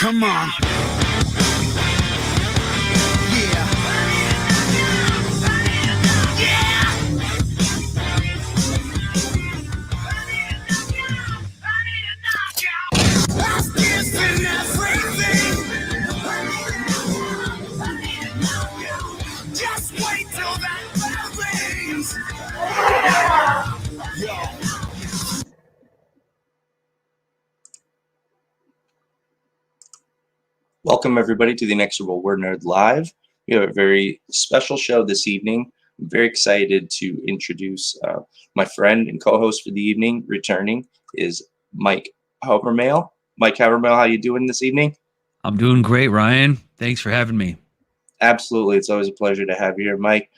Come on. Yeah. Just wait till that bell rings. Welcome, everybody, to the Inexorable Word Nerd Live. We have a very special show this evening. I'm very excited to introduce my friend and co-host for the evening. Returning is Mike Havermail. Mike Havermail, how you doing this evening? I'm doing great, Ryan. Thanks for having me. Absolutely. It's always a pleasure to have you here, Mike.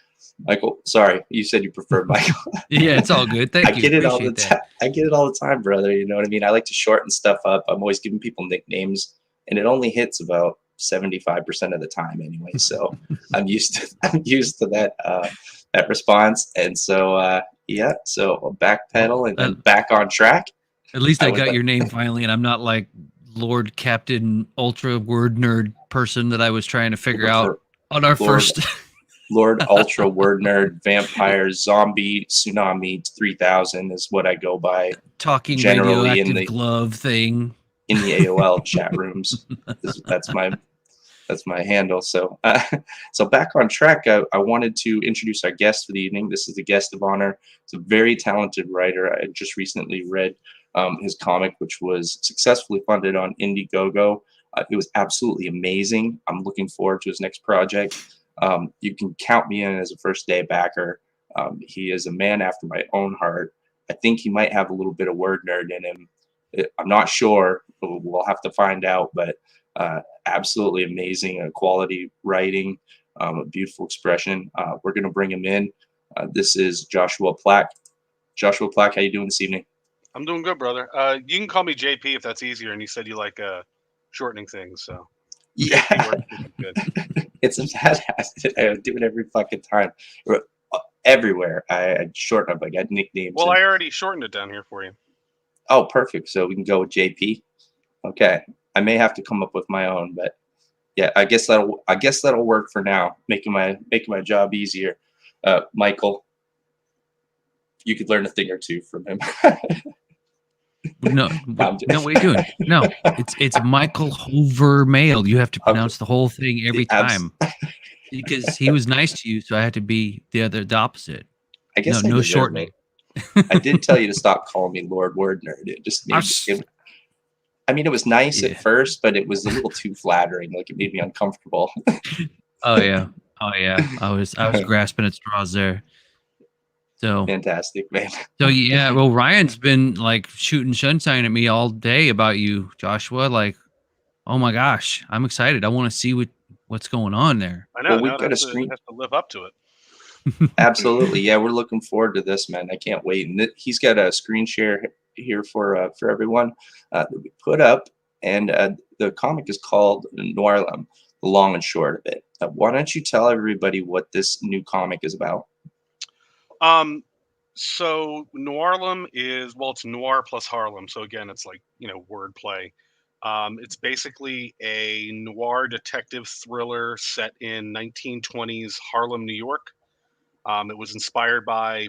Michael, sorry, you said you preferred Michael. Yeah, it's all good. Thank you. I get it all the time. I get it all the time, brother. You know what I mean? I like to shorten stuff up. I'm always giving people nicknames, and it only hits about 75% of the time anyway. So I'm used to that response. And so yeah, so backpedal and then back on track. At least I got your name finally, and I'm not like Lord Captain Ultra Word Nerd person that I was trying to figure out on our first. Lord Ultra Word Nerd Vampire Zombie Tsunami 3000 is what I go by. Talking generally radioactive in the glove thing in the AOL chat rooms. That's my handle. So so back on track. I wanted to introduce our guest for the evening. This is the guest of honor. It's a very talented writer. I just recently read his comic, which was successfully funded on Indiegogo. It was absolutely amazing. I'm looking forward to his next project. You can count me in as a first day backer. He is a man after my own heart. I think he might have a little bit of word nerd in him. I'm not sure. We'll have to find out, but absolutely amazing quality writing, a beautiful expression. We're going to bring him in. This is Joshua Plack. Joshua Plack, how you doing this evening? I'm doing good, brother. You can call me JP if that's easier, and you said you like shortening things, so yeah. Good. It's fantastic. I do it every fucking time. Everywhere. I shorten up. I got nicknames. Well, I already shortened it down here for you. Oh, perfect. So we can go with JP. Okay. I may have to come up with my own, but yeah, I guess that'll work for now. Making my job easier. Michael, you could learn a thing or two from him. No, what are you doing? No, it's Michael Havermail. You have to pronounce the whole thing every time because he was nice to you, so I had to be the opposite. I guess no shortening. I did tell you to stop calling me Lord Word Nerd. It just made it was nice at first, but it was a little too flattering. Like it made me uncomfortable. Oh yeah. I was grasping at straws there. So fantastic, man. So yeah, well, Ryan's been like shooting sunshine at me all day about you, Joshua. Like, oh my gosh, I'm excited. I want to see what's going on there. I know. Well, we've got a screen. Have to live up to it. Absolutely, yeah. We're looking forward to this, man. I can't wait. And he's got a screen share here for everyone that we put up, and the comic is called Noirlem, the long and short of it. Why don't you tell everybody what this new comic is about? So Noirlem is, well, it's noir plus Harlem. So again, it's like, wordplay. It's basically a noir detective thriller set in 1920s Harlem, New York. It was inspired by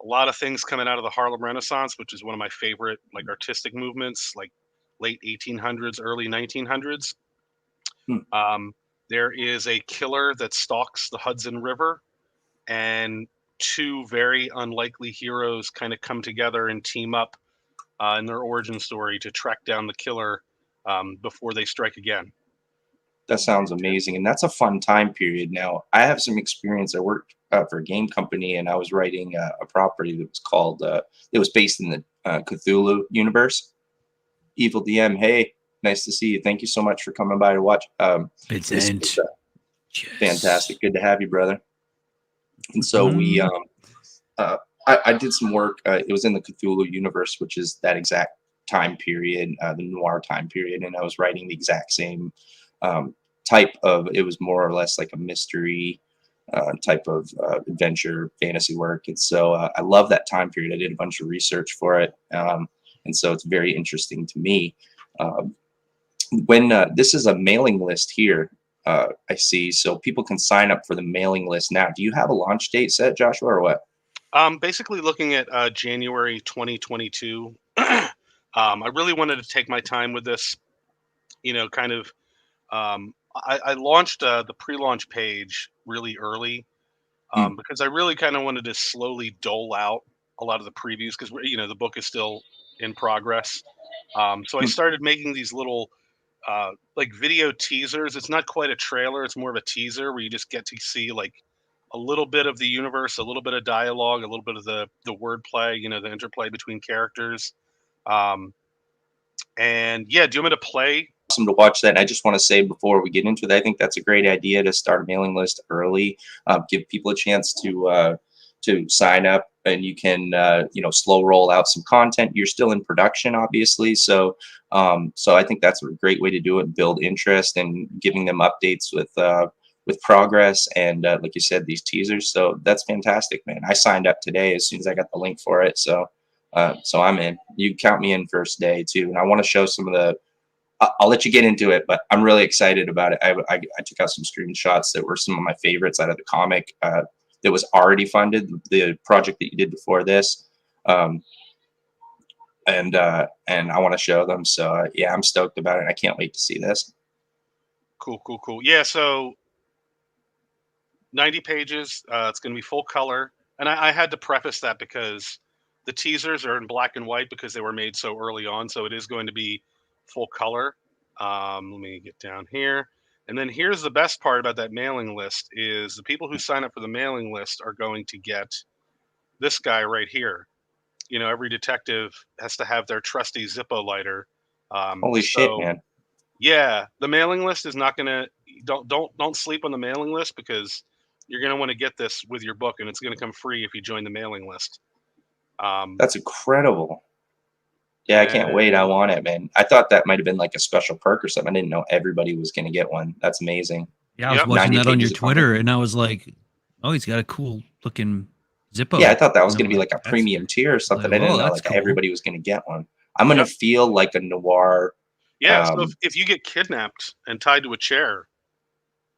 a lot of things coming out of the Harlem Renaissance, which is one of my favorite, like, artistic movements, like late 1800s, early 1900s. There is a killer that stalks the Hudson River, and two very unlikely heroes kind of come together and team up in their origin story to track down the killer before they strike again. That sounds amazing, and that's a fun time period. Now, I have some experience. I worked for a game company, and I was writing a property that was called. It was based in the Cthulhu universe. Evil DM, hey, nice to see you. Thank you so much for coming by to watch. Vincent, fantastic. Good to have you, brother. And so we, I did some work. It was in the Cthulhu universe, which is that exact time period, the noir time period. And I was writing the exact same type of, it was more or less like a mystery type of adventure fantasy work. And so I love that time period. I did a bunch of research for it. And so it's very interesting to me. when this is a mailing list here, I see, so people can sign up for the mailing list now. Do you have a launch date set, Joshua, or what? Basically looking at January 2022. I really wanted to take my time with this, kind of. I launched the pre-launch page really early Hmm. because I really kind of wanted to slowly dole out a lot of the previews because the book is still in progress. So I Hmm. started making these little like video teasers. It's not quite a trailer; it's more of a teaser where you just get to see like a little bit of the universe, a little bit of dialogue, a little bit of the wordplay, the interplay between characters. Um, and yeah, do you want me to play? Awesome to watch that. And I just want to say before we get into that, I think that's a great idea to start a mailing list early, give people a chance to sign up, and you can slow roll out some content. You're still in production, obviously, so I think that's a great way to do it. Build interest and giving them updates with progress and like you said, these teasers. So that's fantastic, man. I signed up today as soon as I got the link for it. So I'm in. You count me in first day too, and I want to show some of the. I'll let you get into it, but I'm really excited about it. I took out some screenshots that were some of my favorites out of the comic that was already funded, the project that you did before this, and I want to show them. So yeah, I'm stoked about it. I can't wait to see this. Cool. Yeah, so 90 pages. It's going to be full color, and I had to preface that because the teasers are in black and white because they were made so early on. So it is going to be full color. Let me get down here. And then here's the best part about that mailing list is the people who sign up for the mailing list are going to get this guy right here. Every detective has to have their trusty Zippo lighter. Holy shit, So man! yeah, the mailing list is not gonna don't sleep on the mailing list because you're gonna want to get this with your book, and it's gonna come free if you join the mailing list. That's incredible. Yeah, I can't wait. I And want it, man. I thought that might have been like a special perk or something. I didn't know everybody was going to get one. That's amazing. Yeah, I was yep, watching 90 that on your pages of content. Twitter, and I was like, "Oh, he's got a cool looking Zippo." Yeah, I thought that was And going I'm to be like, like a "That's premium tier or something. like, I didn't oh, know that's like cool." everybody was going to get one. I'm going to yep, feel like a noir. yeah. So if you get kidnapped and tied to a chair,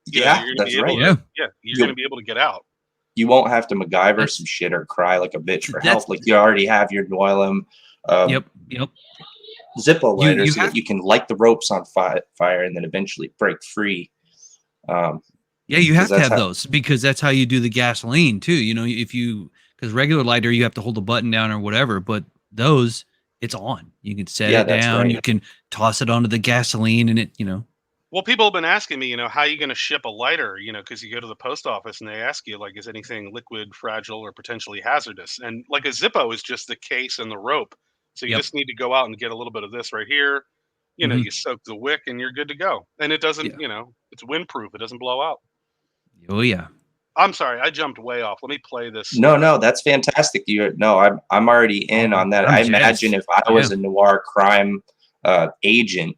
Yeah, you're gonna that's be able right. Yeah, to you're gonna You be able to get out. you won't have to MacGyver some that's shit or cry like a bitch for that's help. Like you already have your Noirlem yep. Zippo lighter You so that have you can light the ropes on fire and then eventually break free. you Because have to that's have how. those because that's how you do the gasoline too. If you because regular lighter you have to hold the button down or whatever, but those it's on. You can set Yeah, it that's down. right. You can toss it onto the gasoline, and it. Well, people have been asking me, how are you going to ship a lighter? Because you go to the post office and they ask you, like, is anything liquid, fragile, or potentially hazardous? And like a Zippo is just the case and the rope. So you Yep. just need to go out and get a little bit of this right here. Mhm. You soak the wick and you're good to go. And it doesn't, Yeah. it's windproof. It doesn't blow out. Oh yeah. I'm sorry, I jumped way off. Let me play this. No, that's fantastic. I'm already in Oh, on that. I'm I imagine jazzed. if I Yeah. was a noir crime agent,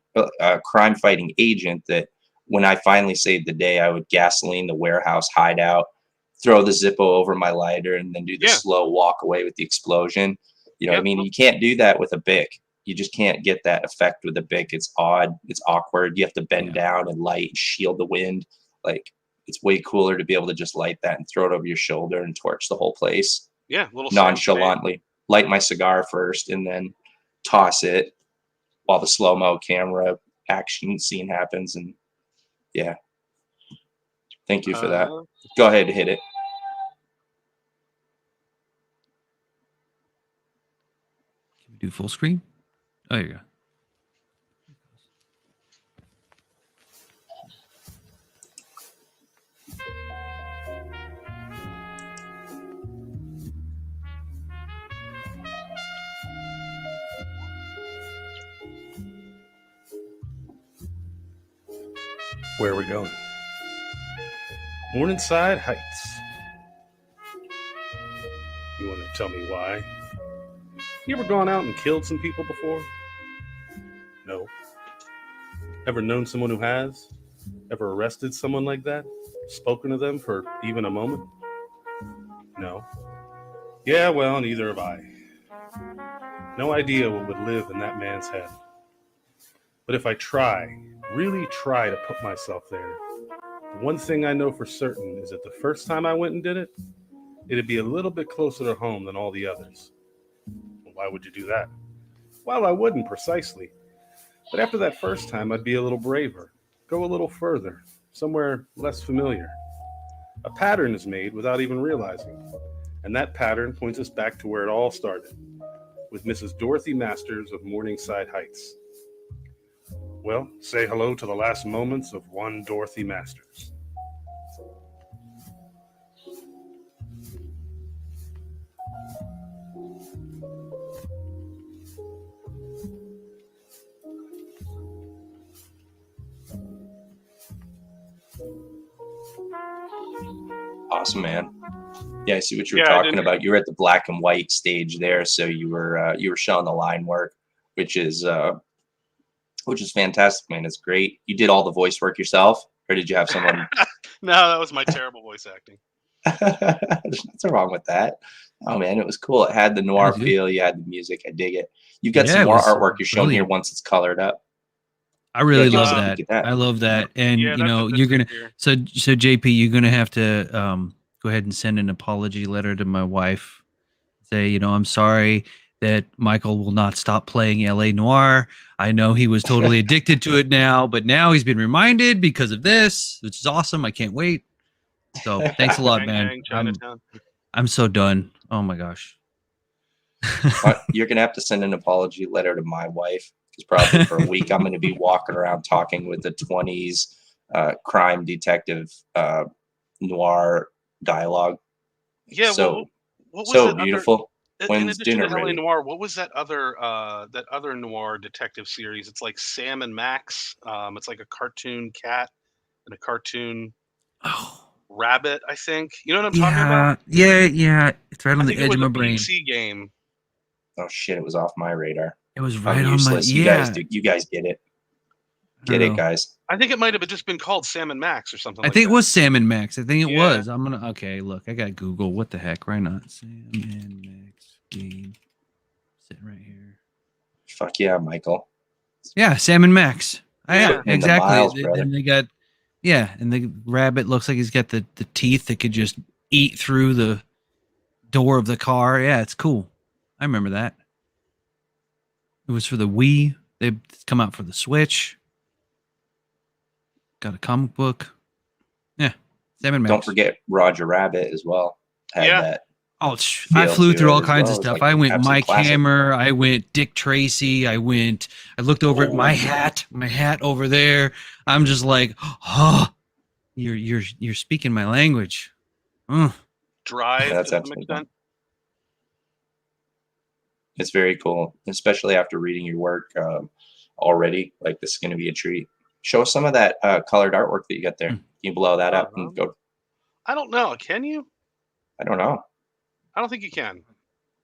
crime fighting agent, that when I finally saved the day, I would gasoline the warehouse hideout, throw the Zippo over my lighter, and then do the Yeah. slow walk away with the explosion. You know what I Yep. mean? You can't do that with a Bic. You just can't get that effect with a Bic. It's odd. It's awkward. You have to bend Yeah. down and light and shield the wind. Like it's way cooler to be able to just light that and throw it over your shoulder and torch the whole place Yeah. Little Sam grenade. nonchalantly. Light my cigar first and then toss it while the slow-mo camera action scene happens. And yeah, thank you for that. Go ahead, hit it. Can we do full screen? Oh, there you go. Where are we going? Morningside Heights. You want to tell me why? You ever gone out and killed some people before? No. Ever known someone who has? Ever arrested someone like that? Spoken to them for even a moment? No. Yeah, well, neither have I. No idea what would live in that man's head. But if I really try to put myself there, the one thing I know for certain is that the first time I went and did it, it'd be a little bit closer to home than all the others. Why would you do that? Well, I wouldn't precisely. But after that first time, I'd be a little braver, go a little further, somewhere less familiar. A pattern is made without even realizing. And that pattern points us back to where it all started, with Mrs. Dorothy Masters of Morningside Heights. Well, say hello to the last moments of one Dorothy Masters. Awesome, man. Yeah, I see what you were Yeah, I talking about. You were at the black and white stage there, so you were showing the line work, which is fantastic, man. It's great. You did all the voice work yourself, or did you have someone? No, that was my terrible voice acting. There's nothing wrong with that. Oh man, it was cool. It had the noir dude. feel. You had the music. I dig it. You've got Yeah, some it more was artwork you're showing here brilliant. once it's colored up. I really give us love a that. peek at that. I love that. And Yeah, you that's know, a you're bit gonna here. so JP, you're gonna have to go ahead and send an apology letter to my wife. Say, you know, I'm sorry that Michael will not stop playing LA Noir. I know he was totally addicted to it now, but now he's been reminded because of this, which is awesome. I can't wait. So thanks a lot, Bang, man. bang, Chinatown. I'm so done. Oh my gosh. You're gonna have to send an apology letter to my wife, because probably for a week I'm gonna be walking around talking with the 20s crime detective noir dialogue. Yeah, So what was so that beautiful. in When's addition dinner to LA ready? Noir, what was that other noir detective series? It's like Sam and Max. It's like a cartoon cat and a cartoon Oh, rabbit, I think. You know what I'm talking about? yeah. It's right I on the think it edge was of a my brain. PC game. Oh shit, it was off my radar. It was I'm right on my useless. You guys do. You guys get it. I don't Get it, know. guys. I think it might have just been called Sam and Max or something I like think that. it was Sam and Max. I think it Yeah. was. I'm gonna look, I got Google. What the heck? Why not? Sam and Max game. Sitting right here. Fuck yeah, Michael. Yeah, Sam and Max. Yeah. Yeah, Putting in the exactly. miles, brother. Then they got and the rabbit looks like he's got the teeth that could just eat through the door of the car. Yeah, it's cool. I remember that. It was for the Wii. They come out for the Switch. Got a comic book. Yeah, Sam and Max. Don't forget Roger Rabbit as well. Had Yeah. that. Oh, I feel flew to through it all as kinds well. of It's stuff. like I went absolute Mike classic. Hammer. I went Dick Tracy. I looked over at my hat over there. I'm just like, oh, you're speaking my language. Drive Yeah, that's to some absolutely extent. It's very cool, especially after reading your work already. Like, this is going to be a treat. Show us some of that colored artwork that you got there. Can you blow that up and go? I don't know. Can you? I don't know. I don't think you can.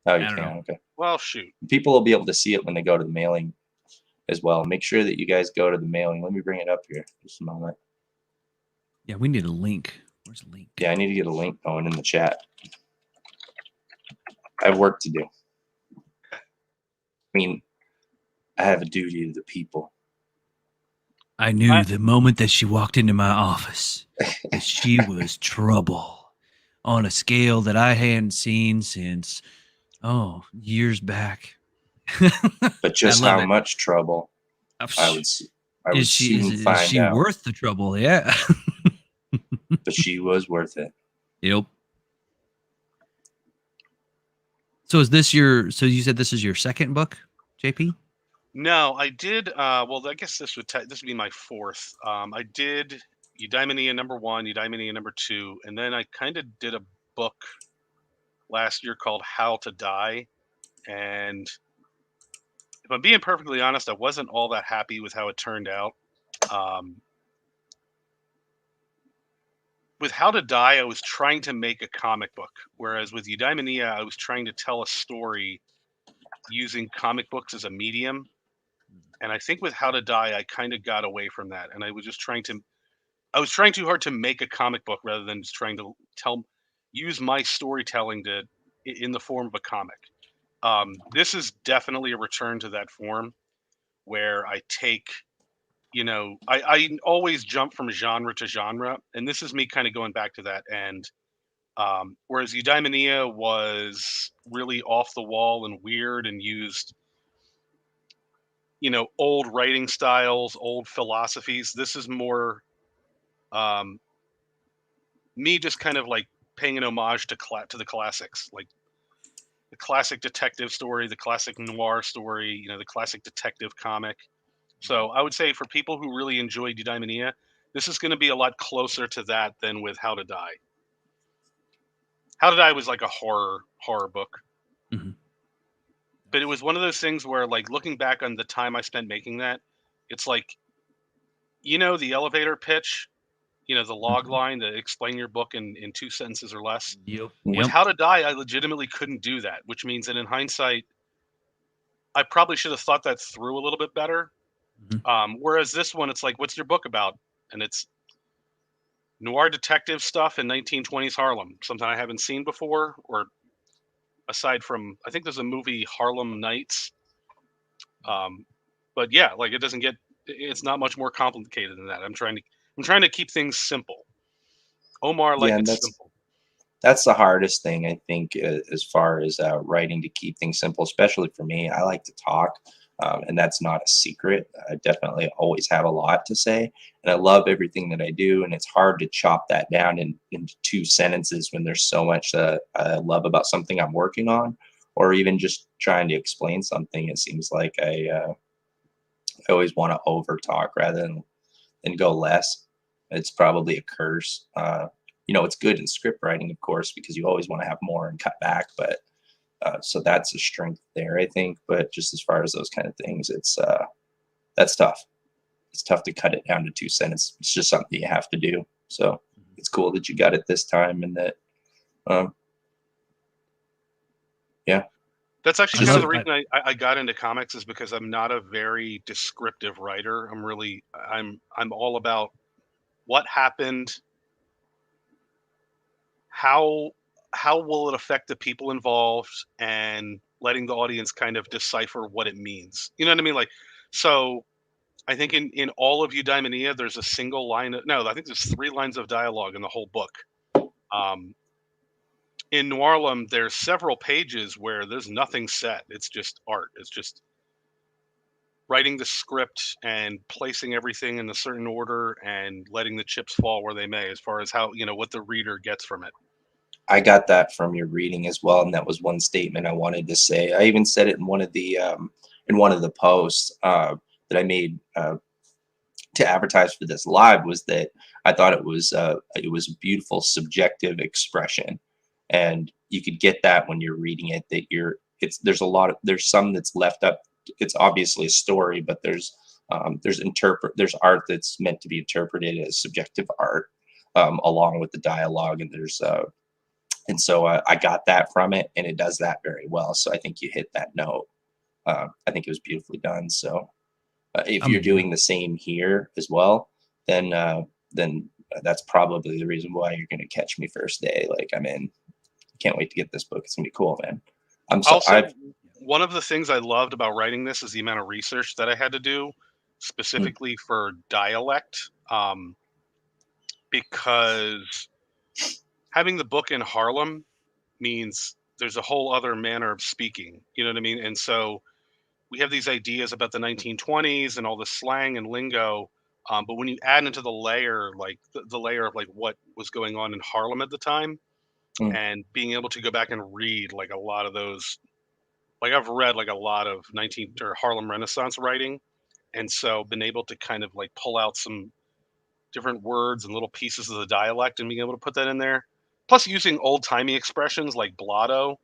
Oh, you I don't can. know. Okay. Well, shoot. People will be able to see it when they go to the mailing as well. Make sure that you guys go to the mailing. Let me bring it up here. Just a moment. Yeah, we need a link. Where's the link? Yeah, I need to get a link going in the chat. I have work to do. I mean, I have a duty to the people. I knew the moment that she walked into my office that she was trouble on a scale that I hadn't seen since years back. But just I love how it. much trouble I would Is soon find she out. worth the trouble? Yeah. But she was worth it. Yep. So you said this is your second book, JP? No, I did. Well, I guess this would be my fourth. I did Eudaimonia #1, Eudaimonia #2, and then I kind of did a book last year called How to Die. And if I'm being perfectly honest, I wasn't all that happy with how it turned out. With How to Die, I was trying to make a comic book, whereas with Eudaimonia, I was trying to tell a story using comic books as a medium. And I think with How to Die, I kind of got away from that, and I was trying too hard to make a comic book rather than just trying to use my storytelling in the form of a comic. This is definitely a return to that form, where I take you know, I always jump from genre to genre, and this is me kind of going back to that. And whereas Eudaimonia was really off the wall and weird and used, you know, old writing styles, old philosophies, this is more um, me just kind of like paying an homage to the classics, like the classic detective story, the classic noir story, you know, the classic detective comic. So I would say for people who really enjoyed Eudaimonia, this is going to be a lot closer to that than with How to Die. How to Die was like a horror book. Mhm. But it was one of those things where, like, looking back on the time I spent making that, it's like, you know, the elevator pitch, you know, the log line to explain your book in 2 sentences or less. Yep. With Yep. How to Die, I legitimately couldn't do that, which means that in hindsight, I probably should have thought that through a little bit better. Mhm. Whereas this one, it's like, what's your book about? And it's noir detective stuff in 1920s Harlem, something I haven't seen before, or aside from, I think there's a movie, Harlem Nights. But yeah, like it doesn't get, it's not much more complicated than that. I'm trying to keep things simple. Omar, like Yeah, and it's simple. that's the hardest thing, I think, as far as writing, to keep things simple, especially for me. I like to talk, and that's not a secret. I definitely always have a lot to say, and I love everything that I do. And it's hard to chop that down into 2 sentences when there's so much I love about something I'm working on, or even just trying to explain something. It seems like I always want to over talk rather than go less. It's probably a curse. You know, it's good in script writing, of course, because you always want to have more and cut back. But so that's a strength there, I think. But just as far as those kind of things, it's that's tough. It's tough to cut it down to 2 sentences. It's just something you have to do. So it's cool that you got it this time, and that, yeah. That's actually I kind of love the reason I got into comics, is because I'm not a very descriptive writer. I'm all about what happened, how how will it affect the people involved, and letting the audience kind of decipher what it means. You know what I mean? Like, so I think in all of Eudaimonia, there's a single line of, no, I think there's 3 lines of dialogue in the whole book. In Noirlem, there's several pages where there's nothing set. It's just art. It's just writing the script and placing everything in a certain order and letting the chips fall where they may, as far as how, you know, what the reader gets from it. I got that from your reading as well, and that was one statement I wanted to say. I even said it in one of the posts that I made to advertise for this live, was that I thought it was a beautiful subjective expression, and you could get that when you're reading it, that there's some that's left up. It's obviously a story, but there's art that's meant to be interpreted as subjective art, along with the dialogue, and so I got that from it, and it does that very well. So I think you hit that note. I think it was beautifully done. So if you're doing the same here as well, then that's probably the reason why you're going to catch me first day. Like, I'm in. Can't wait to get this book. It's gonna be cool, man. Also, one of the things I loved about writing this is the amount of research that I had to do specifically for dialect, because having the book in Harlem means there's a whole other manner of speaking. You know what I mean? And so we have these ideas about the 1920s and all the slang and lingo, but when you add into the layer, like the layer of like what was going on in Harlem at the time, and being able to go back and read like a lot of those, like I've read like a lot of 19 or Harlem Renaissance writing, and so been able to kind of like pull out some different words and little pieces of the dialect and being able to put that in there. Plus using old timey expressions like blotto,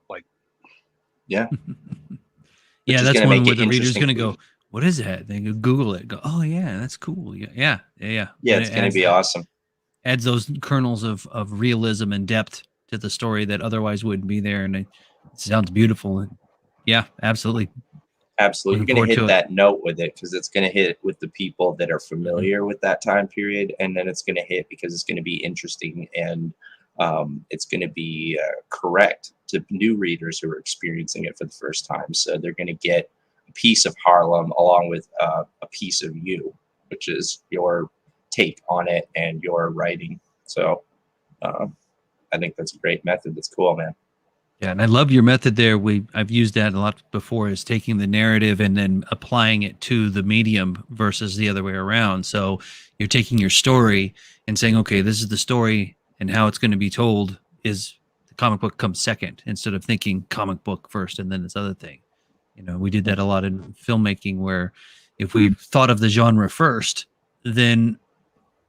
like yeah. Yeah, is that's gonna one make where it the reader's interesting going to for go, you. "What is that?" They go Google it. Go, "Oh yeah, that's cool." Yeah. Yeah, And it's gonna be awesome. adds those kernels of realism and depth to the story that otherwise wouldn't be there, and it sounds beautiful. And yeah, absolutely. Absolutely. Looking You're going forward to hit to it. that note with it because it's going to hit with the people that are Mhm. familiar with that time period. And then it's going to hit because it's going to be interesting, and it's going to be correct to new readers who are experiencing it for the first time. So they're going to get piece of Harlem along with a piece of you, which is your take on it and your writing. So I think that's a great method. That's cool, man. Yeah, and I love your method there. I've used that a lot before, is taking the narrative and then applying it to the medium versus the other way around. So you're taking your story and saying, okay, this is the story, and how it's going to be told is the comic book comes second, instead of thinking comic book first and then this other thing. You know, we did that a lot in filmmaking, where if we thought of the genre first, then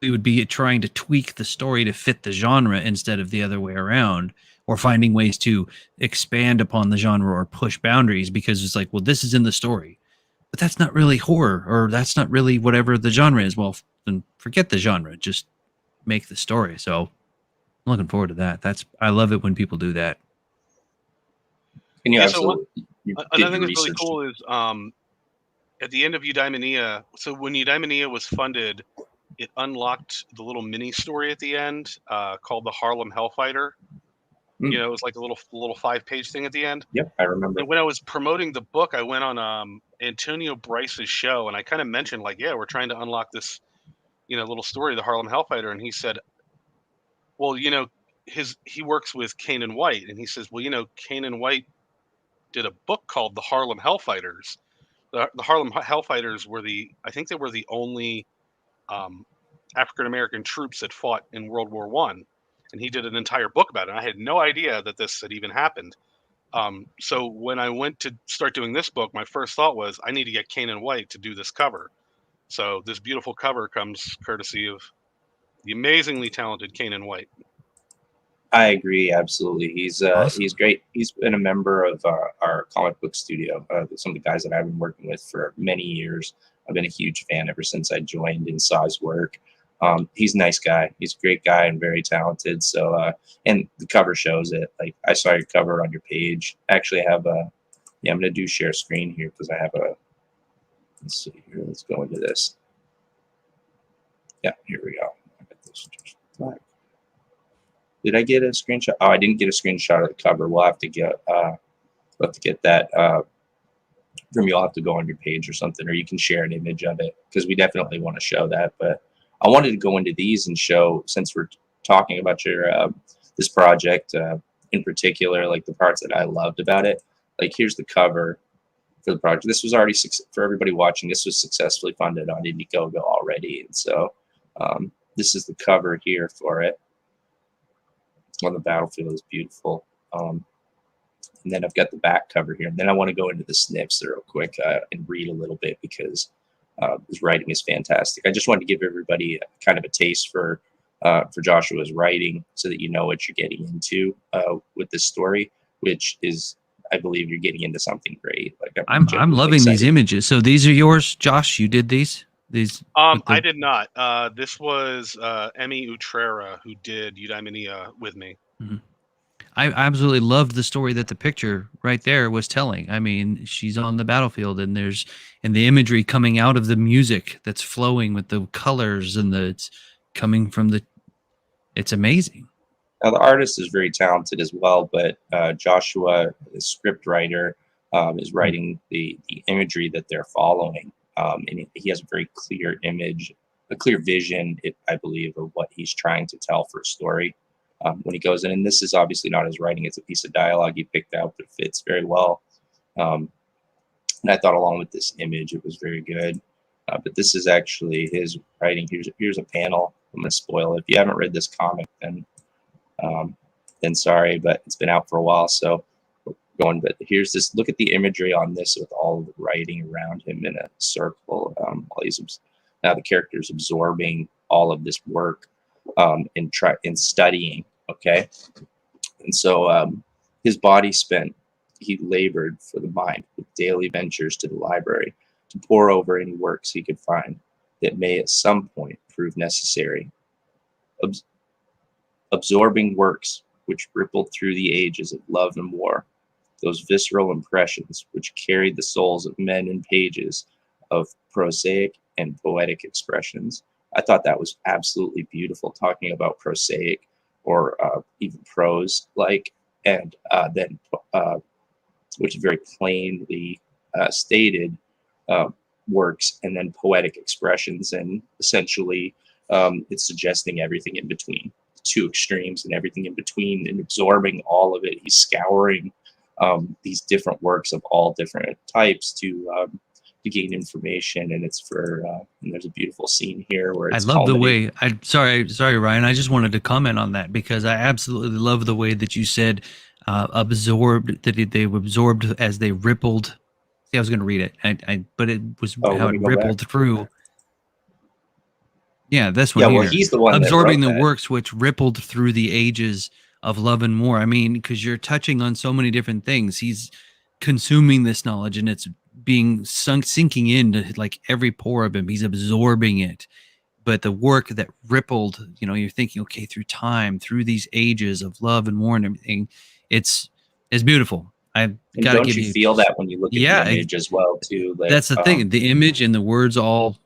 we would be trying to tweak the story to fit the genre instead of the other way around, or finding ways to expand upon the genre or push boundaries, because it's like, well, this is in the story, but that's not really horror, or that's not really whatever the genre is. Well, then forget the genre, just make the story. So I'm looking forward to that. I love it when people do that. And you Yeah, absolutely another thing that's really cool is at the end of Eudaimonia. So when Eudaimonia was funded, it unlocked the little mini story at the end called the Harlem Hellfighter. You know, it was like a little 5-page thing at the end. Yep, I remember. And when I was promoting the book, I went on Antonio Bryce's show, and I kind of mentioned, like, yeah, we're trying to unlock this, little story, the Harlem Hellfighter. And he said, well, he works with Kane and White, and he says, well, Kane and White did a book called The Harlem Hellfighters. The Harlem Hellfighters I think they were the only African American troops that fought in World War I. And he did an entire book about it. I had no idea that this had even happened. So when I went to start doing this book, my first thought was, I need to get Kane and White to do this cover. So this beautiful cover comes courtesy of the amazingly talented Kane and White. I agree, absolutely. He's Awesome. He's great. He's been a member of our comic book studio. Some of the guys that I've been working with for many years. I've been a huge fan ever since I joined and saw his work. He's a nice guy. He's a great guy and very talented. So, and the cover shows it. Like, I saw your cover on your page. I actually have I'm going to do share screen here because I have let's see here. Let's go into this. Yeah, here we go. I got this. Did I get a screenshot? Oh, I didn't get a screenshot of the cover. We'll have to get that from you. I'll have to go on your page or something, or you can share an image of it, because we definitely want to show that. But I wanted to go into these and show, since we're talking about your this project in particular, like the parts that I loved about it. Like, here's the cover for the project. This was already, for everybody watching, this was successfully funded on Indiegogo already, and so this is the cover here for it. On the battlefield is beautiful. And then I've got the back cover here. And then I want to go into the snips real quick and read a little bit, because his writing is fantastic. I just wanted to give everybody kind of a taste for Joshua's writing, so that you know what you're getting into with this story, which is, I believe, you're getting into something great. Like, I'm loving excited. these images. So these are yours, Josh? You did these? I did not. This was Emmy Utrera who did Eudaimonia with me. Mm-hmm. I absolutely loved the story that the picture right there was telling. I mean, she's on the battlefield, and the imagery coming out of the music that's flowing with the colors, and it's coming from it's amazing. Now, the artist is very talented as well, but Joshua, the script writer, is writing the imagery that they're following. And he has a very clear image, a clear vision, I believe, of what he's trying to tell for a story when he goes in. And this is obviously not his writing. It's a piece of dialogue he picked out, but it fits very well. And I thought, along with this image, it was very good. But this is actually his writing. Here's a panel. I'm going to spoil it. If you haven't read this comic, then sorry, but it's been out for a while. So but here's this. Look at the imagery on this, with all the writing around him in a circle. Now the character's absorbing all of this work and studying. Okay, and so his body he labored for the mind with daily ventures to the library to pore over any works he could find that may at some point prove necessary. Absorbing works which rippled through the ages of love and war. Those visceral impressions which carried the souls of men in pages of prosaic and poetic expressions. I thought that was absolutely beautiful, talking about prosaic or even prose, and then which very plainly stated, works, and then poetic expressions, and essentially it's suggesting everything in between, two extremes and everything in between, and absorbing all of it. He's scouring these different works of all different types to gain information, and it's for and there's a beautiful scene here where it's I love the way sorry Ryan, I just wanted to comment on that because I absolutely love the way that you said absorbed, that they absorbed as they rippled. See, I was going to read it, but it was how it rippled through. Yeah, this one here. Well, he's the one absorbing that wrote the that. works which rippled through the ages of love and more. I mean, because you're touching on so many different things. He's consuming this knowledge, and it's being sinking into like every pore of him. He's absorbing it. But the work that rippled, you're thinking, okay, through time, through these ages of love and war and everything, it's beautiful. I've got to give you. Don't you feel that when you look at the image as well, too? Like, that's the thing. The image and the words all.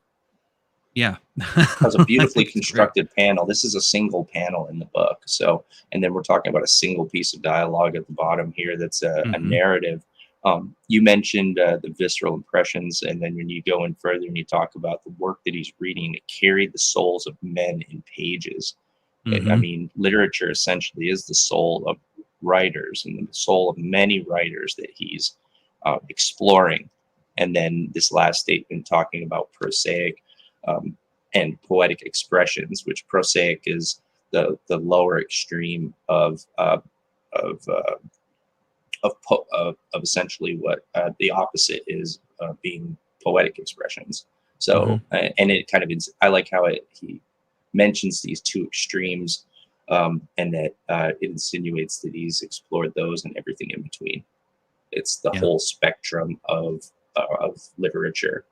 Yeah. Has a beautifully constructed panel. This is a single panel in the book. So, and then we're talking about a single piece of dialogue at the bottom here that's a narrative. You mentioned the visceral impressions, and then when you go in further and you talk about the work that he's reading, it carried the souls of men in pages. And, I mean, literature essentially is the soul of writers and the soul of many writers that he's exploring. And then this last statement talking about prosaic and poetic expressions, which prosaic is the lower extreme of essentially what the opposite is, being poetic expressions. So, and it kind of I like how he mentions these two extremes, and that it insinuates that he's explored those and everything in between. It's the whole spectrum of literature.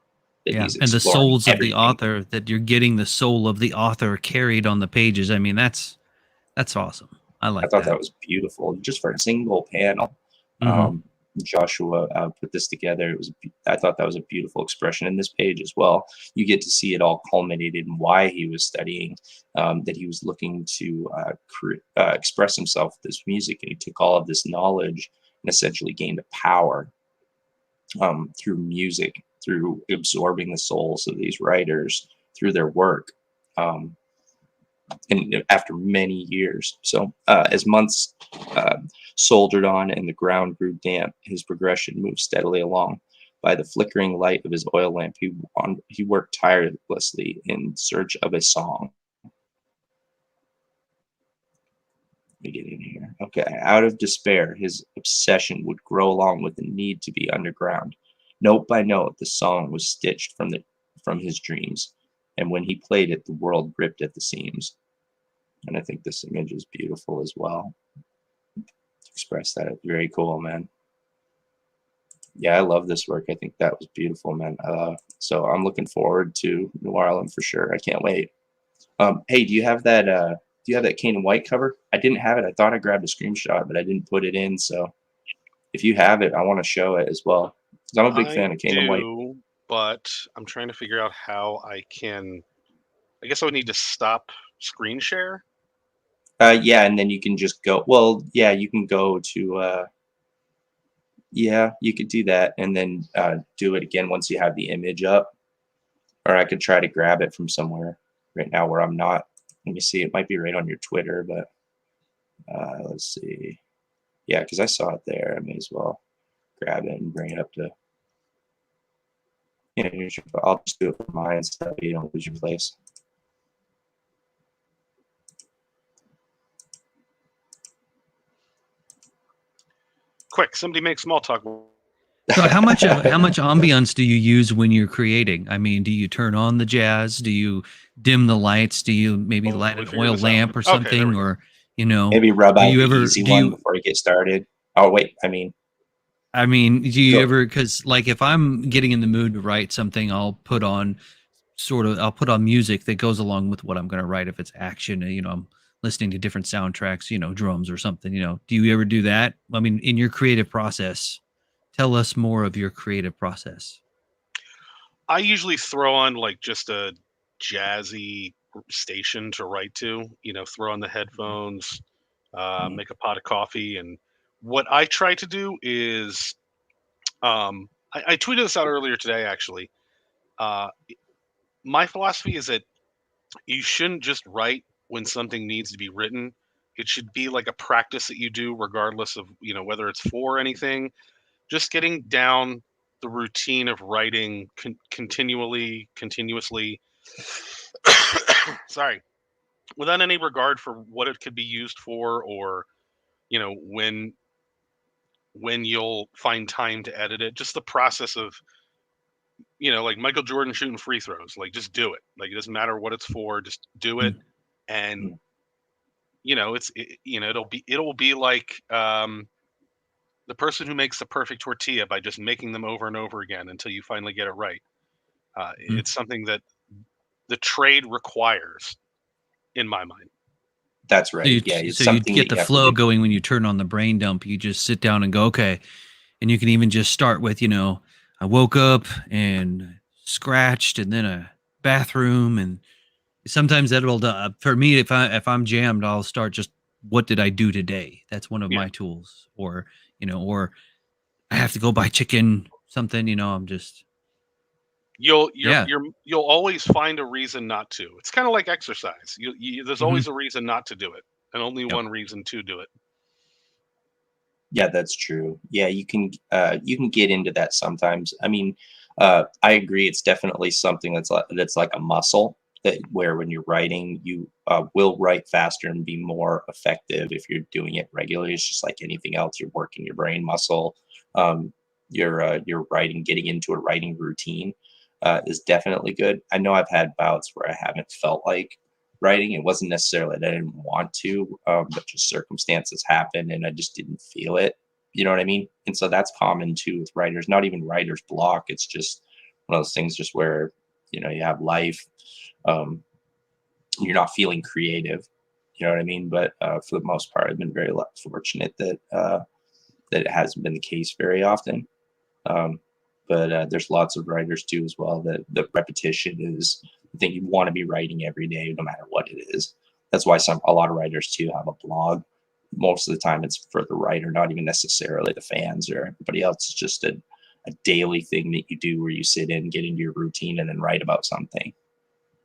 And the souls of the author, that you're getting the soul of the author carried on the pages. I mean, that's awesome. I thought that was beautiful, just for a single panel. Joshua put this together. I thought that was a beautiful expression in this page as well. You get to see it all culminated in why he was studying, that he was looking to express himself with this music, and he took all of this knowledge and essentially gained a power through music, through absorbing the souls of these writers through their work, and after many years. So as months soldiered on and the ground grew damp, his progression moved steadily along. By the flickering light of his oil lamp, he worked tirelessly in search of a song. Let me get in here. Okay. Out of despair, his obsession would grow along with the need to be underground. Note by note, the song was stitched from his dreams, and when he played it, the world ripped at the seams. And I think this image is beautiful as well. To express that, very cool, man. Yeah, I love this work. I think that was beautiful, man. So I'm looking forward to Noirlem for sure. I can't wait. Hey, do you have that? Do you have that Kane and White cover? I didn't have it. I thought I grabbed a screenshot, but I didn't put it in. So if you have it, I want to show it as well. I'm a big fan of Kane and White. But I'm trying to figure out how I can. I guess I would need to stop screen share. Yeah, and then you can just go. Well, yeah, you can go to. Yeah, you could do that, and then do it again once you have the image up. Or I could try to grab it from somewhere right now where I'm not. Let me see. It might be right on your Twitter, but let's see. Yeah, because I saw it there. I may as well grab it and bring it up to. Yeah, I'll just do it for mine so you don't lose your place. Quick, somebody make small talk. So how much ambiance do you use when you're creating? I mean, do you turn on the jazz? Do you dim the lights? Do you maybe light an oil lamp or something, or maybe rub out the easy one before you get started? Oh wait, I mean, do you ever? Because like if I'm getting in the mood to write something, I'll put on music that goes along with what I'm going to write. If it's action, I'm listening to different soundtracks, drums or something. Do you ever do that? I mean, in your creative process, tell us more of your creative process. I usually throw on like just a jazzy station to write to, throw on the headphones, make a pot of coffee. And what I try to do is I tweeted this out earlier today, actually. My philosophy is that you shouldn't just write when something needs to be written. It should be like a practice that you do regardless of, whether it's for anything. Just getting down the routine of writing continuously, sorry, without any regard for what it could be used for, or when you'll find time to edit it. Just the process of, like Michael Jordan shooting free throws. Like, just do it. Like, it doesn't matter what it's for. Just do it. And it'll be like the person who makes the perfect tortilla by just making them over and over again until you finally get it right. It's something that the trade requires, in my mind. That's right. It's so you something get that the you have flow to do. going when you turn on the brain dump. You just sit down and go, okay. And you can even just start with, I woke up and scratched, and then a bathroom, and sometimes that'll for me, if I'm jammed, I'll start just, what did I do today? That's one of my tools. Or or I have to go buy chicken something. I'm just You'll always find a reason not to. It's kind of like exercise. There's always a reason not to do it, and only one reason to do it. Yeah, that's true. Yeah, you can get into that sometimes. I mean, I agree. It's definitely something that's like a muscle, that where when you're writing, you will write faster and be more effective if you're doing it regularly. It's just like anything else. You're working your brain muscle. You're writing, getting into a writing routine is definitely good. I know I've had bouts where I haven't felt like writing. It wasn't necessarily that I didn't want to, but just circumstances happened and I just didn't feel it. You know what I mean? And so that's common too with writers, not even writer's block. It's just one of those things just where, you have life. You're not feeling creative. You know what I mean? But for the most part, I've been very fortunate that it hasn't been the case very often. But there's lots of writers too as well that the repetition is the thing. You want to be writing every day, no matter what it is. That's why a lot of writers too have a blog. Most of the time it's for the writer, not even necessarily the fans or everybody else. It's just a daily thing that you do where you sit in, get into your routine, and then write about something.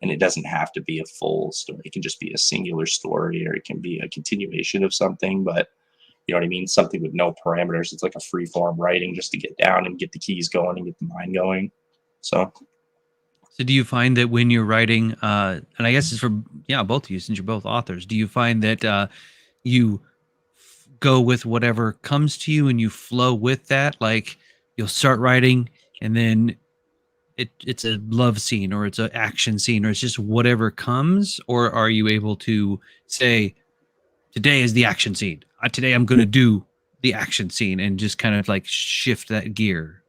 And it doesn't have to be a full story. It can just be a singular story, or it can be a continuation of something, but you know what I mean? Something with no parameters. It's like a free form writing just to get down and get the keys going and get the mind going. So do you find that when you're writing, and I guess it's for both of you, since you're both authors, do you find that you go with whatever comes to you and you flow with that? Like, you'll start writing and then it's a love scene, or it's an action scene, or it's just whatever comes? Or are you able to say, today is the action scene, today I'm going to do the action scene, and just kind of like shift that gear?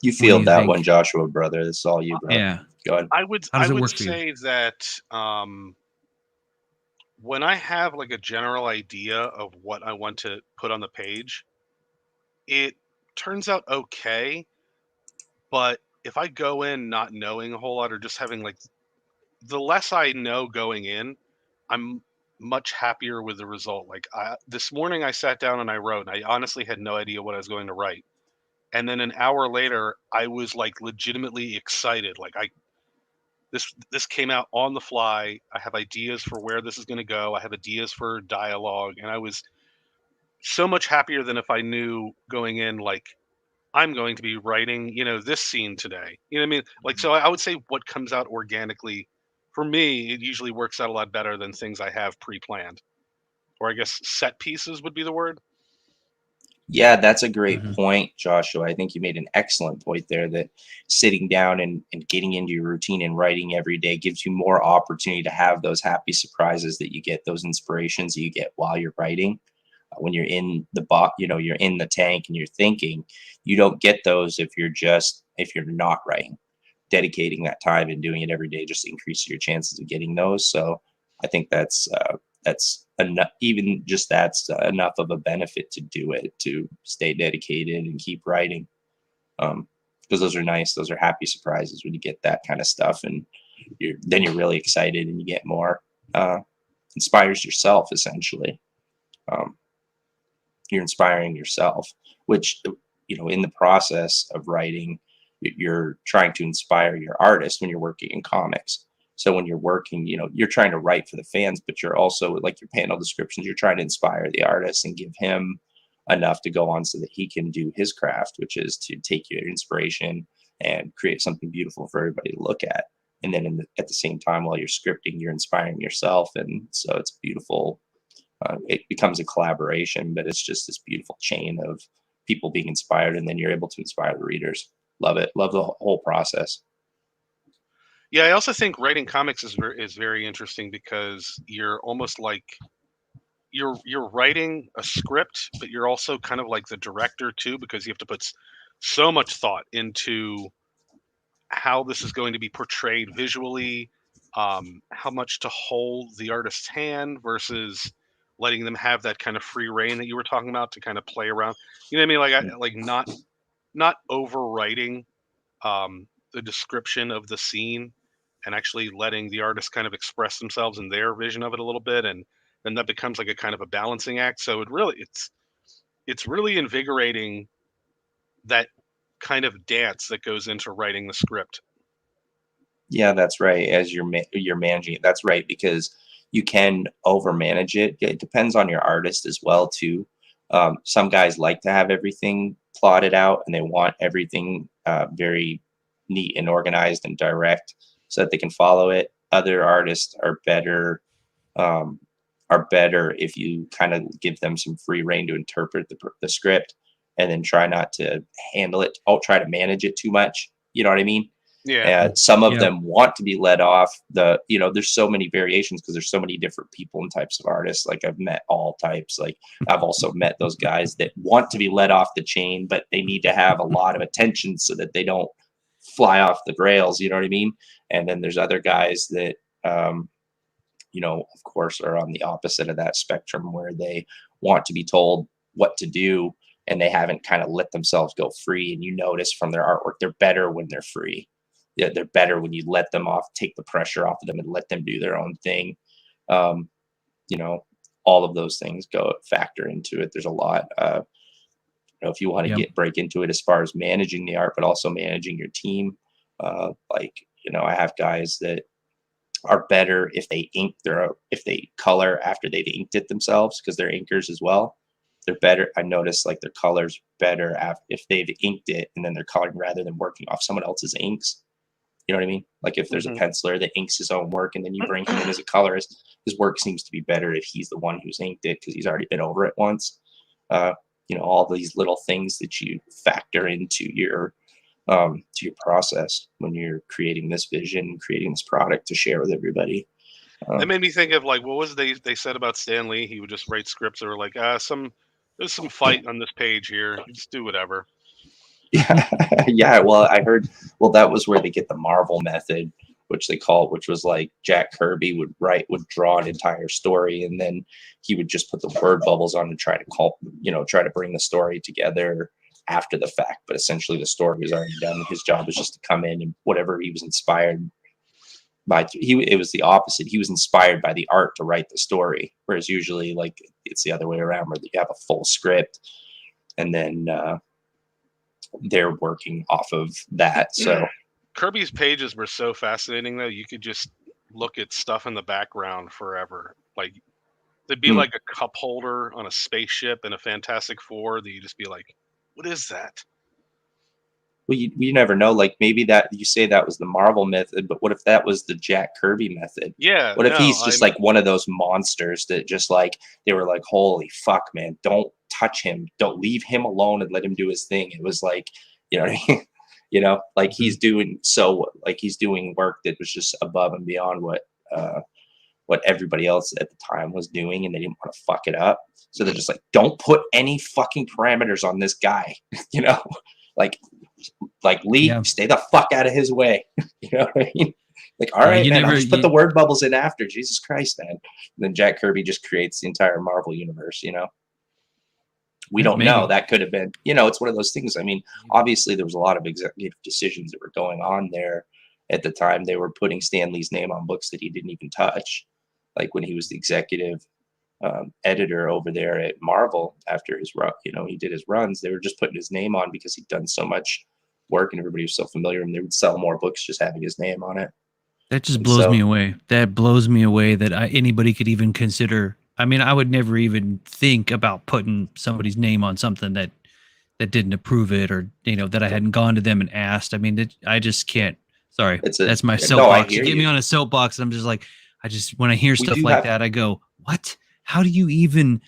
you feel that one, Joshua, brother. This is all you, bro. Yeah. Go ahead. I would say you? that when I have like a general idea of what I want to put on the page, it turns out okay. But if I go in not knowing a whole lot, or just having like, the less I know going in, I'm much happier with the result. Like, this morning I sat down and I wrote, and I honestly had no idea what I was going to write. And then an hour later, I was like legitimately excited. Like, this came out on the fly. I have ideas for where this is going to go. I have ideas for dialogue, and I was so much happier than if I knew going in, like, I'm going to be writing, this scene today. You know what I mean? Like, so I would say what comes out organically, for me, it usually works out a lot better than things I have pre-planned. Or I guess set pieces would be the word. Yeah, that's a great point, Joshua. I think you made an excellent point there, that sitting down and getting into your routine and writing every day gives you more opportunity to have those happy surprises that you get, those inspirations that you get while you're writing. When you're in the you're in the tank and you're thinking, you don't get those if you're not writing. Dedicating that time and doing it every day just increases your chances of getting those. So I think that's enough. Even just that's enough of a benefit to do it, to stay dedicated and keep writing. Because those are nice. Those are happy surprises when you get that kind of stuff, and you're really excited and you get more. Inspires yourself essentially. You're inspiring yourself, which in the process of writing, you're trying to inspire your artist when you're working in comics. So when you're working, you're trying to write for the fans, but you're also, like your panel descriptions, you're trying to inspire the artist and give him enough to go on so that he can do his craft, which is to take your inspiration and create something beautiful for everybody to look at. And then at the same time, while you're scripting, you're inspiring yourself. And so it's beautiful. It becomes a collaboration, but it's just this beautiful chain of people being inspired, and then you're able to inspire the readers. Love it. Love the whole process. Yeah, I also think writing comics is very interesting because you're almost like you're writing a script, but you're also kind of like the director too, because you have to put so much thought into how this is going to be portrayed visually, how much to hold the artist's hand versus letting them have that kind of free reign that you were talking about to kind of play around. You know what I mean? Like not overwriting the description of the scene and actually letting the artist kind of express themselves in their vision of it a little bit, and then that becomes like a kind of a balancing act. So it's really invigorating, that kind of dance that goes into writing the script. Yeah, that's right. As you're managing it, that's right, because you can overmanage it. It depends on your artist as well too. Some guys like to have everything plotted out, and they want everything very neat and organized and direct so that they can follow it. Other artists are better if you kind of give them some free reign to interpret the script, and then try not to handle it. Try to manage it too much. You know what I mean? Yeah. Some of them want to be let off there's so many variations because there's so many different people and types of artists. Like I've met all types. Like I've also met those guys that want to be let off the chain, but they need to have a lot of attention so that they don't fly off the rails. You know what I mean? And then there's other guys that, of course, are on the opposite of that spectrum, where they want to be told what to do, and they haven't kind of let themselves go free. And you notice from their artwork, they're better when they're free. Yeah, they're better when you let them off, take the pressure off of them, and let them do their own thing. All of those things factor into it. There's a lot. If you want to break into it as far as managing the art, but also managing your team. I have guys that are better if they if they color after they've inked it themselves, because they're inkers as well. They're better. I noticed like their colors better if they've inked it and then they're coloring rather than working off someone else's inks. You know what I mean? Like if there's a penciler that inks his own work and then you bring him in as a colorist, his work seems to be better if he's the one who's inked it because he's already been over it once. All these little things that you factor into your process when you're creating this vision, creating this product to share with everybody. That made me think of like, what was they said about Stan Lee? He would just write scripts that were like, there's some fight on this page here. Just do whatever. Yeah. Well, I heard. Well, that was where they get the Marvel method, which was like Jack Kirby would draw an entire story, and then he would just put the word bubbles on and try to bring the story together after the fact. But essentially, the story was already done. His job was just to come in and whatever he was inspired by. It was the opposite. He was inspired by the art to write the story, whereas usually, like, it's the other way around, where you have a full script, and then they're working off of that. So Kirby's pages were so fascinating, though. You could just look at stuff in the background forever. Like there'd be like a cup holder on a spaceship in a Fantastic Four that you just be like, what is that? Well, you never know. Like maybe that you say that was the Marvel method, but what if that was the Jack Kirby method? Yeah. What if he's just like one of those monsters that just like they were like, holy fuck, man, don't touch him, don't leave him alone and let him do his thing. It was like, you know what I mean? Like he's doing work that was just above and beyond what everybody else at the time was doing, and they didn't want to fuck it up. So they're just like, don't put any fucking parameters on this guy, like Lee, stay the fuck out of his way. You know what I mean? Like, all right, man, I'll just put the word bubbles in after. Jesus Christ, man. And then Jack Kirby just creates the entire Marvel universe, We don't know. That could have been, it's one of those things. I mean, obviously there was a lot of executive decisions that were going on there at the time. They were putting Stan Lee's name on books that he didn't even touch. Like when he was the executive, editor over there at Marvel after his run. He did his runs. They were just putting his name on because he'd done so much work and everybody was so familiar, and they would sell more books just having his name on it. That just blows me away. That blows me away that anybody could even consider. I mean, I would never even think about putting somebody's name on something that didn't approve it, or that I hadn't gone to them and asked. I mean, I just can't. Sorry, that's my soapbox. You get me on a soapbox, and I'm just like, when I hear stuff like that, I go, what? How do you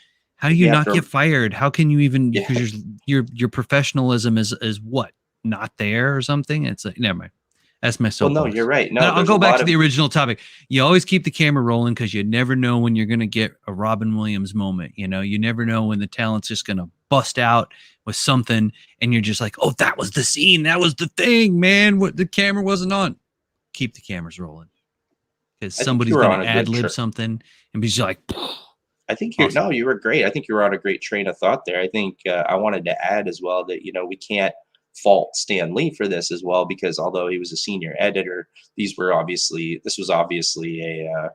not get fired? How can you even? Because your professionalism is what, not there or something? It's like, never mind. That's my soapbox. Well, no, you're right. No, I'll go back to the original topic. You always keep the camera rolling because you never know when you're going to get a Robin Williams moment. You never know when the talent's just going to bust out with something, and you're just like, oh, that was the scene. That was the thing, man. What, the camera wasn't on. Keep the cameras rolling because somebody's going to ad-lib something and be just like, I think you were great. I think you were on a great train of thought there. I think I wanted to add as well that, we can't fault Stan Lee for this as well, because although he was a senior editor, this was obviously a,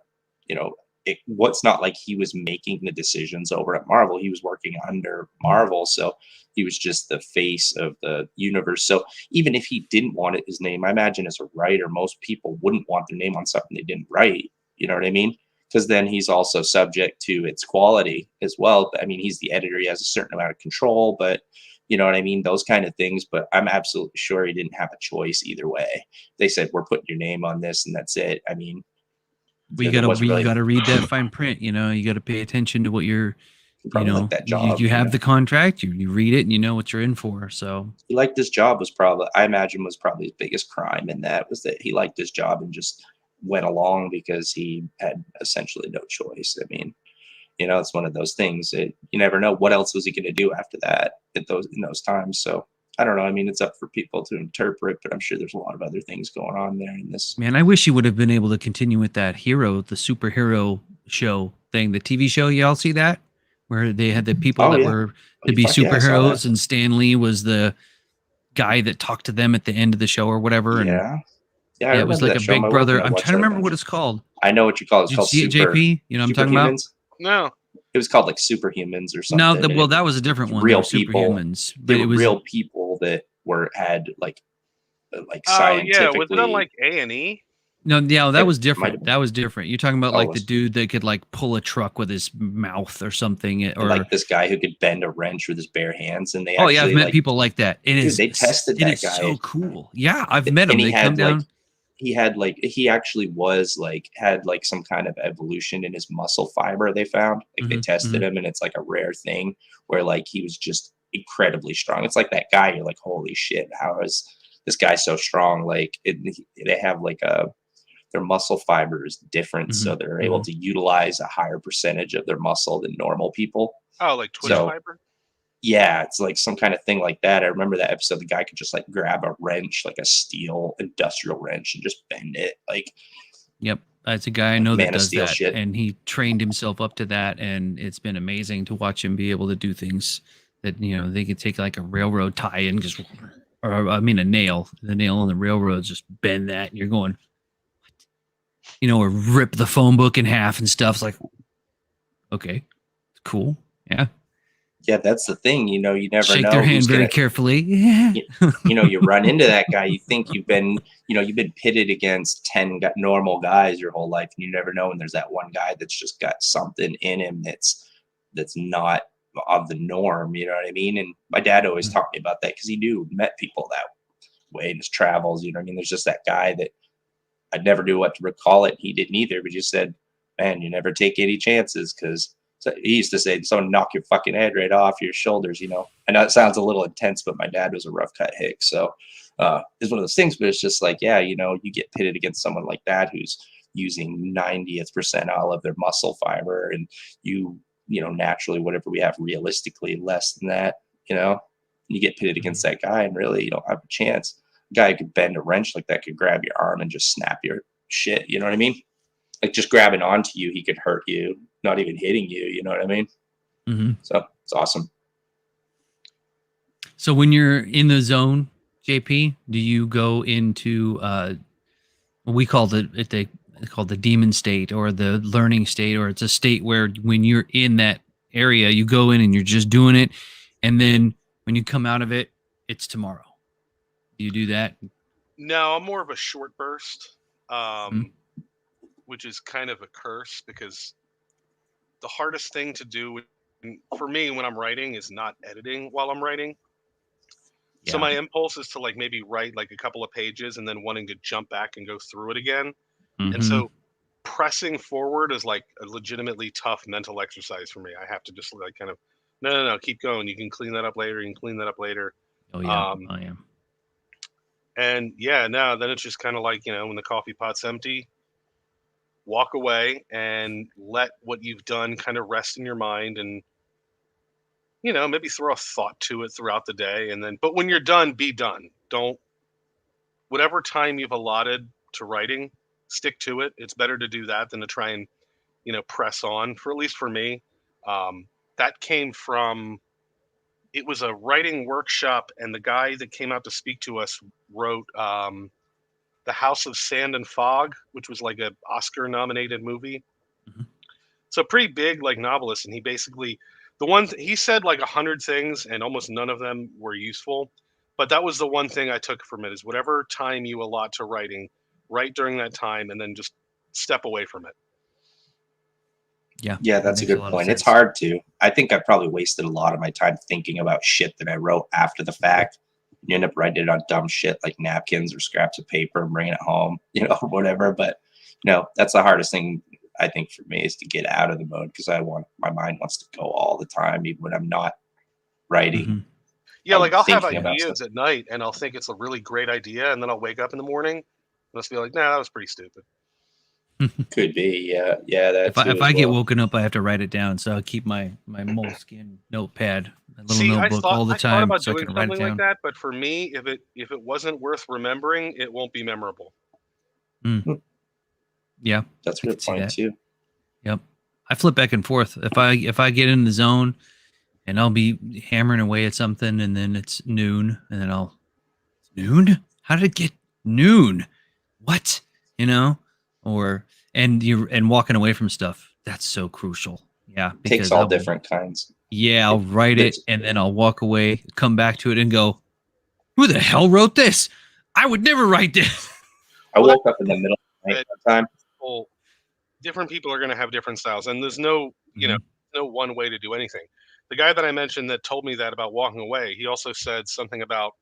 what's not like he was making the decisions over at Marvel. He was working under Marvel. So he was just the face of the universe. So even if he didn't want his name, I imagine as a writer, most people wouldn't want their name on something they didn't write. You know what I mean? Because then he's also subject to its quality as well. I mean, he's the editor. He has a certain amount of control, but you know what I mean? Those kind of things. But I'm absolutely sure he didn't have a choice either way. They said, we're putting your name on this and that's it. I mean, you got to read that fine print. You got to pay attention to what you're, like that job, you have the contract, you read it and you know what you're in for. So he liked his job I imagine was probably his biggest crime. And that was that he liked his job and just went along because he had essentially no choice. I mean, it's one of those things that you never know what else was he going to do after that in those times. So I don't know. I mean, it's up for people to interpret, but I'm sure there's a lot of other things going on there in this. Man, I wish he would have been able to continue with that the superhero show thing, the TV show. Y'all see that? Where they had the people that were to be superheroes, and Stan Lee was the guy that talked to them at the end of the show or whatever. And it was like a Big Brother. I'm trying to remember what it's called. I know what you call it. It's called Super, JP? You know what I'm talking about? No. It was called like Superhumans or something. No, that was a different one. Real people. Superhumans. But it was real people that had scientifically. Yeah, was it on like A&E? No, yeah, that was different. That was different. You're talking about like the dude that could like pull a truck with his mouth or something, or like this guy who could bend a wrench with his bare hands. And they I've met people like that. They tested that guy. It is so cool. Yeah, I've met him. They come down. He had some kind of evolution in his muscle fiber. They found they tested him, and it's like a rare thing where like he was just incredibly strong. It's like that guy. You're like, holy shit, how is this guy so strong? Like they have like their muscle fiber is different, so they're able to utilize a higher percentage of their muscle than normal people. Oh, like Twitch fiber? Yeah, it's like some kind of thing like that. I remember that episode. The guy could just like grab a wrench, like a steel industrial wrench, and just bend it. Like, yep, that's a guy I know that does that, shit. And he trained himself up to that, and it's been amazing to watch him be able to do things that they could take like a railroad tie and just, or a nail, the nail on the railroad, just bend that, and you're going, what? Or rip the phone book in half and stuff. It's like, okay, cool, yeah. Yeah, that's the thing. You never know. Shake their hand very carefully. Yeah. You run into that guy. You think you've been pitted against 10 normal guys your whole life, and you never know when there's that one guy that's just got something in him that's not of the norm. You know what I mean? And my dad always taught me about that because he met people that way in his travels. You know what I mean? There's just that guy that I never knew what to recall it. He didn't either, but just said, man, you never take any chances because. So he used to say, someone knock your fucking head right off your shoulders, I know it sounds a little intense, but my dad was a rough cut hick. So it's one of those things, but it's just like, you get pitted against someone like that who's using 90th percentile of their muscle fiber, and naturally, whatever we have realistically less than that, you get pitted against that guy, and really you don't have a chance. A guy who could bend a wrench like that could grab your arm and just snap your shit. You know what I mean? Like just grabbing onto you, he could hurt you, not even hitting you. You know what I mean? Mm-hmm. So it's awesome. So when you're in the zone, JP, do you go into we called it called the demon state or the learning state, or it's a state where when you're in that area, you go in and you're just doing it, and then when you come out of it, it's tomorrow. Do you do that? No, I'm more of a short burst, which is kind of a curse because the hardest thing to do for me when I'm writing is not editing while I'm writing. So Yeah. my impulse is to like maybe write like a couple of pages and then wanting to jump back and go through it again. And so pressing forward is like a legitimately tough mental exercise for me. I have to just like kind of, no, keep going. You can clean that up later. You can clean that up later. Oh yeah, I am. And yeah, no, then it's just kind of like, when the coffee pot's empty, walk away and let what you've done kind of rest in your mind and, maybe throw a thought to it throughout the day. And then, but when you're done, be done. Whatever time you've allotted to writing, stick to it. It's better to do that than to try and, press on, for at least for me. That came from, it was a writing workshop, and the guy that came out to speak to us wrote The House of Sand and Fog, which was like a Oscar-nominated movie. So pretty big, like, novelist, and he basically, he said like 100 things, and almost none of them were useful. But that was the one thing I took from it, is whatever time you allot to writing, write during that time, and then just step away from it. Yeah, that's a good point. It's hard to. I think I probably wasted a lot of my time thinking about shit that I wrote after the fact. You end up writing it on dumb shit like napkins or scraps of paper and bringing it home, whatever. But, that's the hardest thing, I think, for me, is to get out of the mode, because my mind wants to go all the time, even when I'm not writing. Yeah, like I'll have ideas at night, and I'll think it's a really great idea, and then I'll wake up in the morning and I'll be like, nah, that was pretty stupid. Could be, yeah. If I get woken up, I have to write it down. So I keep my moleskin notepad, a little notebook all the time, I thought about so doing I can write it something down. like that, but for me, if it wasn't worth remembering, it won't be memorable. Yeah, that's a good point too. Yep, I flip back and forth. If I get in the zone, and I'll be hammering away at something, and then it's noon, and then noon? How did it get noon? What? And walking away from stuff. That's so crucial. Yeah. Takes all different kinds. Yeah. I'll write it and then I'll walk away, come back to it and go, who the hell wrote this? I would never write this. I woke up in the middle of the night one time. Well, different people are going to have different styles, and there's no, no one way to do anything. The guy that I mentioned that told me that about walking away, he also said something about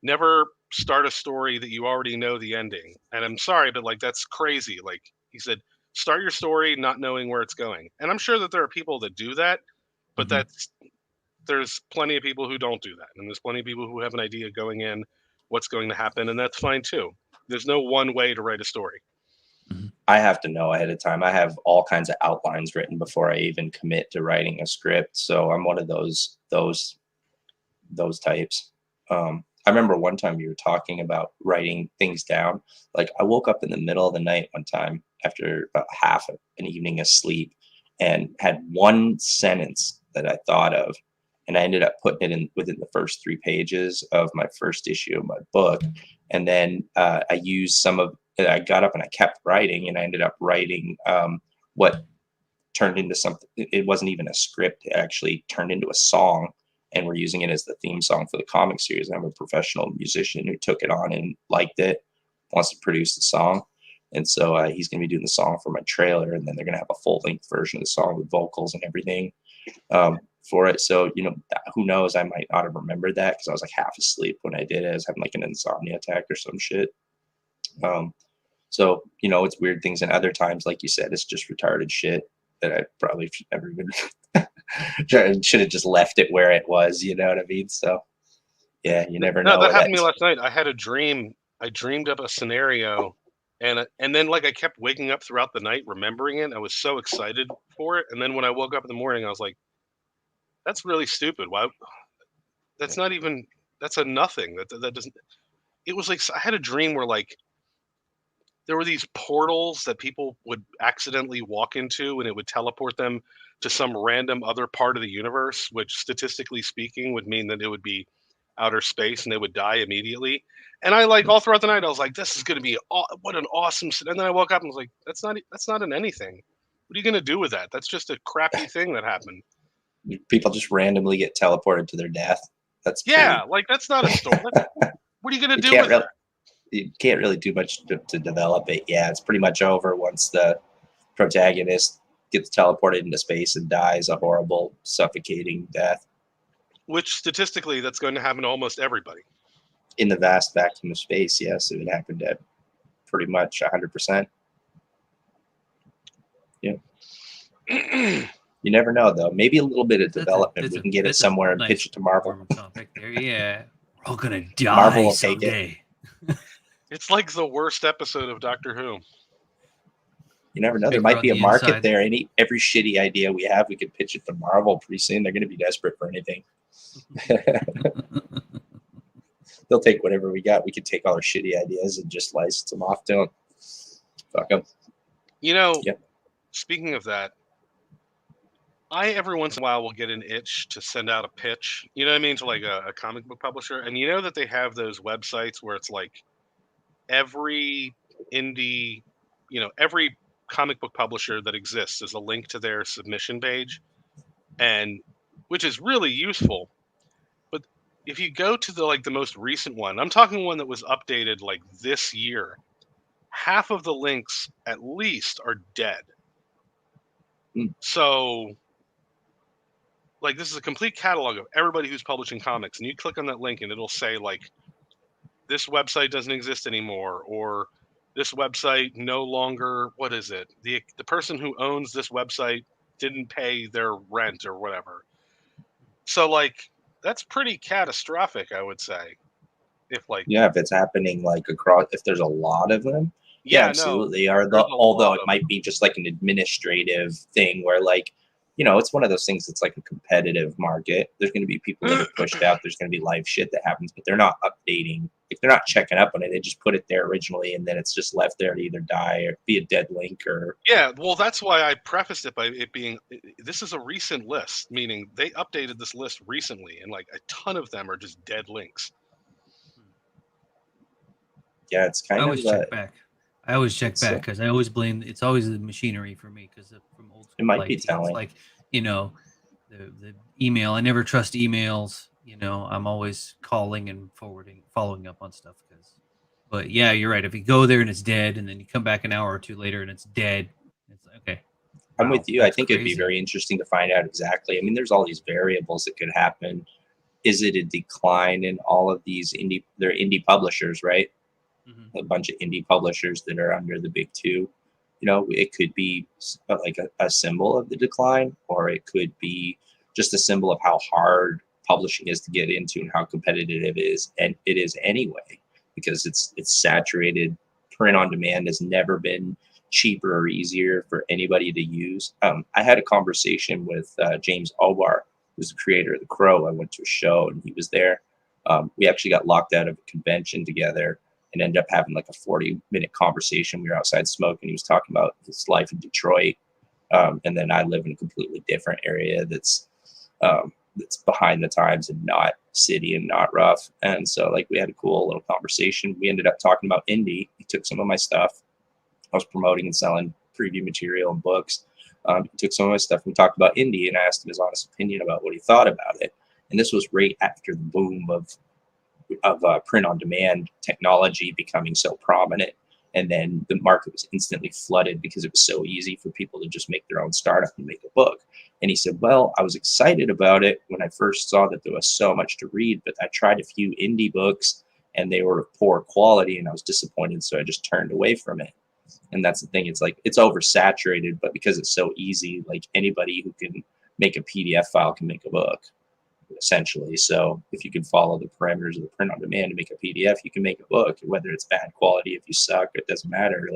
never start a story that you already know the ending. And I'm sorry, but like, that's crazy. Like, he said, start your story not knowing where it's going. And I'm sure that there are people that do that, but there's plenty of people who don't do that. And there's plenty of people who have an idea going in what's going to happen. And that's fine too. There's no one way to write a story. I have to know ahead of time. I have all kinds of outlines written before I even commit to writing a script. So I'm one of those types. I remember one time you were talking about writing things down. Like, I woke up in the middle of the night one time after about half an evening of sleep and had one sentence that I thought of, and I ended up putting it in within the first 3 pages of my first issue of my book. And then I got up and I kept writing, and I ended up writing what turned into something. It wasn't even a script. It actually turned into a song. And we're using it as the theme song for the comic series. I'm a professional musician who took it on and liked it, wants to produce the song. And so he's going to be doing the song for my trailer. And then they're going to have a full-length version of the song with vocals and everything for it. So, who knows? I might not have remembered that because I was like half asleep when I did it. I was having like an insomnia attack or some shit. So, it's weird things. And other times, like you said, it's just retarded shit that I probably should never even should have just left it where it was, you know what I mean? So yeah, you never know. No, that happened to me last night. I had a dream. I dreamed up a scenario, and then like I kept waking up throughout the night remembering it. I was so excited for it, and then when I woke up in the morning, I was like, "That's really stupid. Why? That's not even. That's a nothing. That doesn't." It was like I had a dream where like there were these portals that people would accidentally walk into, and it would teleport them to some random other part of the universe, which statistically speaking would mean that it would be outer space, and they would die immediately. And I like all throughout the night, I was like, "This is going to be what an awesome." And then I woke up and was like, "That's not an anything. What are you going to do with that? That's just a crappy thing that happened." People just randomly get teleported to their death. That's Yeah, pretty, like that's not a story. What are you going to do can't with really, that? you can't really do much to develop it. Yeah, it's pretty much over once the protagonist gets teleported into space and dies a horrible, suffocating death Which statistically, that's going to happen to almost everybody. in the vast vacuum of space. Yes, it would happen to pretty much 100%. Yeah. You never know, though. Maybe a little bit of development. We can get it somewhere and pitch it to Marvel. Topic there, yeah. We're all gonna die Marvel will take it. someday. It's like the worst episode of Doctor Who. You never know. There Figure might out be a the market inside. there. Every shitty idea we have, we could pitch it to Marvel pretty soon. They're going to be desperate for anything. They'll take whatever we got. We could take all our shitty ideas and just license them off to them. Fuck them. You know, Yep. Speaking of that, I every once in a while will get an itch to send out a pitch. You know what I mean, to like a comic book publisher, and you know that they have those websites where it's like every indie, every comic book publisher that exists is a link to their submission page, and which is really useful. But if you go to the most recent one, I'm talking one that was updated like this year, half of the links at least are dead. So like this is a complete catalog of everybody who's publishing comics, and you click on that link and it'll say like this website doesn't exist anymore, or this website no longer, what is it? The person who owns this website didn't pay their rent or whatever. So like that's pretty catastrophic, I would say. If it's happening like across, if there's a lot of them. Yeah, absolutely. Although it might be just like an administrative thing where like, it's one of those things that's like a competitive market. There's going to be people that are pushed out. There's going to be live shit that happens, but they're not updating. If they're not checking up on it, they just put it there originally, and then it's just left there to either die or be a dead link or. Yeah, well, that's why I prefaced it by it being, this is a recent list, meaning they updated this list recently, and like a ton of them are just dead links. Yeah, it's kind I of. always check back. I always check back because I always blame. It's always the machinery for me because from old school. It might be telling. It's like the email. I never trust emails. I'm always calling and following up on stuff. But yeah, you're right. If you go there and it's dead, and then you come back an hour or two later and it's dead, it's okay. I'm with you. I think it'd be very interesting to find out exactly. I mean, there's all these variables that could happen. Is it a decline in all of these they're indie publishers, right? Mm-hmm. A bunch of indie publishers that are under the big two. It could be like a symbol of the decline, or it could be just a symbol of how hard publishing is to get into and how competitive it is. And it is anyway, because it's saturated. Print on demand has never been cheaper or easier for anybody to use. I had a conversation with James Obar, who's the creator of The Crow. I went to a show and he was there. We actually got locked out of a convention together and ended up having like a 40-minute conversation. We were outside smoking. He was talking about his life in Detroit. And then I live in a completely different area that's behind the times and not city and not rough. And so like we had a cool little conversation. We ended up talking about indie. He took some of my stuff. I was promoting and selling preview material and books. He took some of my stuff. We talked about indie, and I asked him his honest opinion about what he thought about it. And this was right after the boom of print on demand technology becoming so prominent. And then the market was instantly flooded because it was so easy for people to just make their own startup and make a book. And he said, well, I was excited about it when I first saw that there was so much to read, but I tried a few indie books and they were of poor quality and I was disappointed. So I just turned away from it. And that's the thing. It's like, it's oversaturated, but because it's so easy, like anybody who can make a PDF file can make a book, essentially. So if you can follow the parameters of the print on demand to make a PDF, you can make a book, whether it's bad quality, if you suck, it doesn't matter.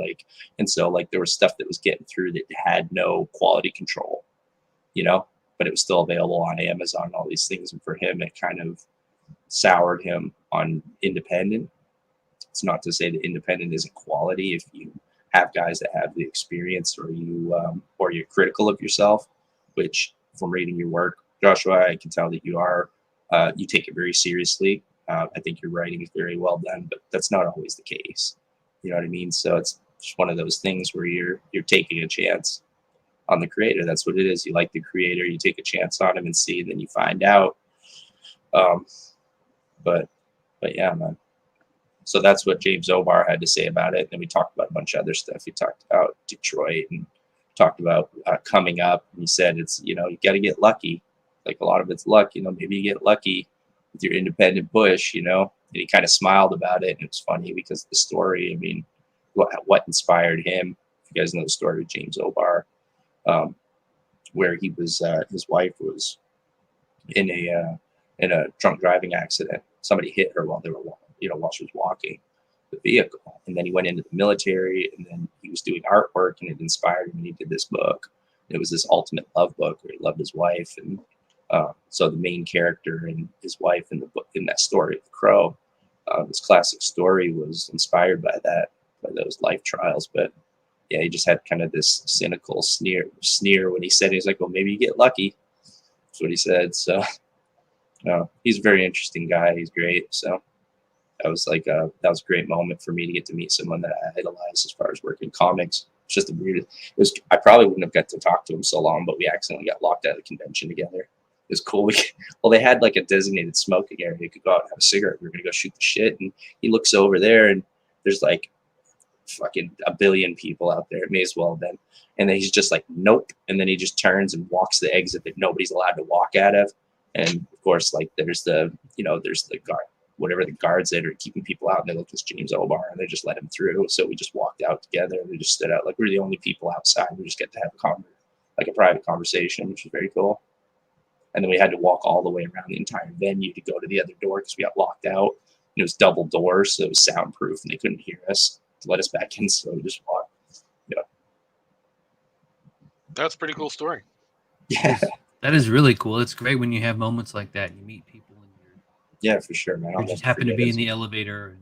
And so there was stuff that was getting through that had no quality control, but it was still available on Amazon and all these things. And for him, it kind of soured him on independent. It's not to say that independent isn't quality if you have guys that have the experience or you're critical of yourself, which from reading your work, Joshua, I can tell that you take it very seriously. I think your writing is very well done, but that's not always the case. You know what I mean? So it's just one of those things where you're taking a chance on the creator. That's what it is. You like the creator, you take a chance on him and see, and then you find out. But yeah, man. So that's what James Obar had to say about it. And then we talked about a bunch of other stuff. We talked about Detroit and talked about coming up. And he said, it's, you know, you got to get lucky. Like a lot of it's luck, you know, maybe you get lucky with your independent push, you know. And he kind of smiled about it. And it was funny because the story, I mean, what inspired him, if you guys know the story of James Obar, where he was, his wife was in a drunk driving accident. Somebody hit her while she was walking the vehicle. And then he went into the military, and then he was doing artwork, and it inspired him, and he did this book. It was this ultimate love book where he loved his wife. And so the main character and his wife in the book, in that story, The Crow, this classic story was inspired by those life trials. But yeah, he just had kind of this cynical sneer when he said, he's like, well, maybe you get lucky. That's what he said. So he's a very interesting guy. He's great. So that was like that was a great moment for me to get to meet someone that I idolized as far as working comics. It's just I probably wouldn't have got to talk to him so long, but we accidentally got locked out of the convention together. It was cool. Well, they had like a designated smoking area. You could go out and have a cigarette. We were going to go shoot the shit. And he looks over there, and there's like fucking a billion people out there. It may as well have been. And then he's just like, nope. And then he just turns and walks the exit that nobody's allowed to walk out of. And of course, like there's the guard, whatever the guards that are keeping people out, and they look as James Obar, and they just let him through. So we just walked out together, and we just stood out like we're the only people outside. We just get to have a private conversation, which is very cool. And then we had to walk all the way around the entire venue to go to the other door because we got locked out. And it was double doors, so it was soundproof, and they couldn't hear us to let us back in. So we just walked. Yeah, That's a pretty cool story. Yeah. That is really cool. It's great when you have moments like that. You meet people and Yeah, for sure, man. you just happen to be in the elevator.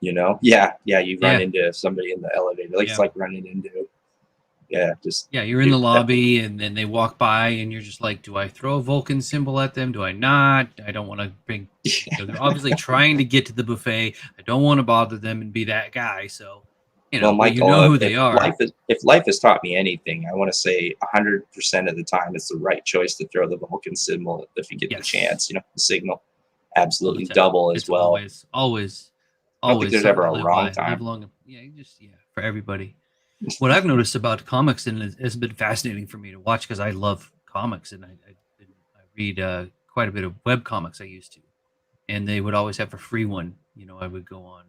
You know? Yeah, you run into somebody in the elevator. Like it's like running into you're in the lobby, and then they walk by, and you're just like, do I throw a Vulcan symbol at them? Do I not? I don't want to bring. They're obviously trying to get to the buffet. I don't want to bother them and be that guy. So, well, Michael, you know who they are. If life has taught me anything, I want to say 100% of the time it's the right choice to throw the Vulcan symbol if you get the chance. You know, the signal absolutely double as well. Always. I don't think there's ever a wrong time. For everybody. What I've noticed about comics, and it's been fascinating for me to watch because I love comics, and I read quite a bit of web comics I used to, and they would always have a free one. You know, I would go on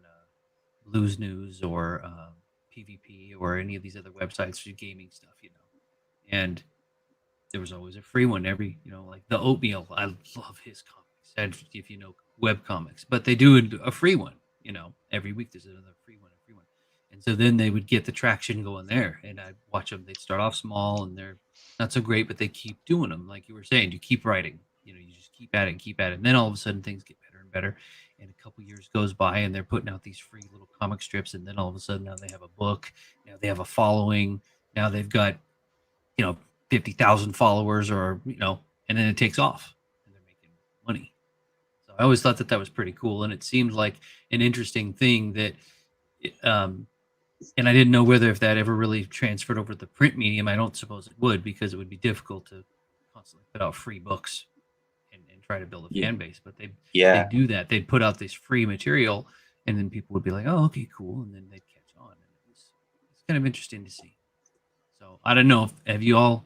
Blues News or PvP or any of these other websites for gaming stuff, and there was always a free one every, like the Oatmeal. I love his comics, and if you know web comics, but they do a free one, every week there's another free one. And so then they would get the traction going there, and I'd watch them. They'd start off small, and they're not so great, but they keep doing them. Like you were saying, you keep writing. You just keep at it. And then all of a sudden things get better and better. And a couple years goes by, and they're putting out these free little comic strips. And then all of a sudden now they have a book. Now they have a following. Now they've got, 50,000 followers, or, and then it takes off, and they're making money. So I always thought that was pretty cool. And it seemed like an interesting thing that, and I didn't know if that ever really transferred over to the print medium. I don't suppose it would, because it would be difficult to constantly put out free books and try to build a fan base. But they do that. They'd put out this free material, and then people would be like, oh, okay, cool. And then they'd catch on. And it's kind of interesting to see. So I don't know. Have you all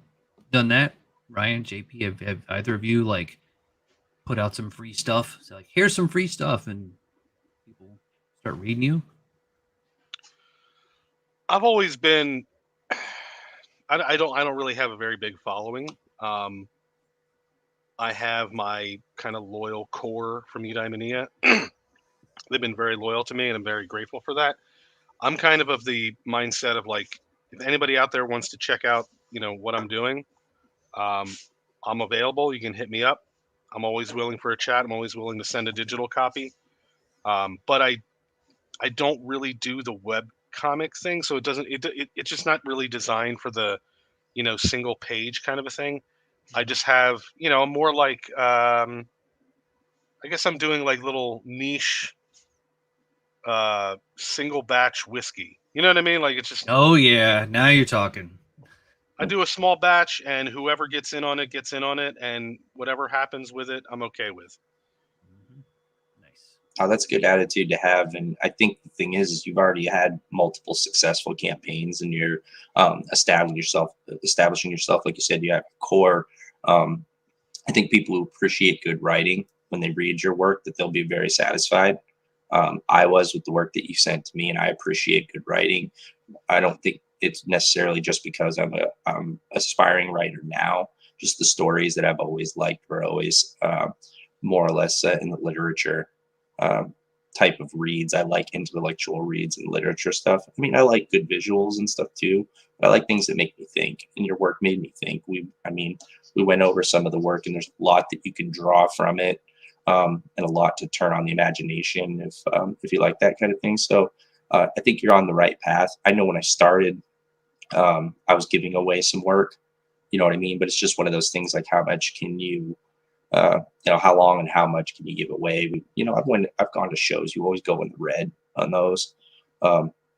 done that? Ryan, JP, have either of you put out some free stuff? So here's some free stuff, and people start reading you? I've always been. I don't really have a very big following. I have my kind of loyal core from Eudaimonia. They've been very loyal to me, and I'm very grateful for that. I'm kind of the mindset of if anybody out there wants to check out, what I'm doing, I'm available. You can hit me up. I'm always willing for a chat. I'm always willing to send a digital copy. But I don't really do the web comic thing, so it's just not really designed for the single page kind of a thing. I just have, I'm more like, I guess I'm doing like little niche single batch whiskey. You know what I mean? Like it's just Oh yeah, now you're talking. I do a small batch, and whoever gets in on it gets in on it, and whatever happens with it, I'm okay with. Nice. Oh, that's a good attitude to have. And I think the thing is you've already had multiple successful campaigns, and you're establishing yourself. Like you said, you have core. I think people who appreciate good writing when they read your work, that they'll be very satisfied. I was with the work that you sent to me, and I appreciate good writing. I don't think it's necessarily just because I'm a aspiring writer now. Just the stories that I've always liked were always more or less in the literature type of reads. I like intellectual reads and literature stuff. I mean, I like good visuals and stuff too, but I like things that make me think. And your work made me think. We went over some of the work, and there's a lot that you can draw from it, and a lot to turn on the imagination if you like that kind of thing. So I think you're on the right path. I know when I started, I was giving away some work, you know what I mean? But it's just one of those things like how much can you, how long and how much can you give away? I've gone to shows. You always go in the red on those,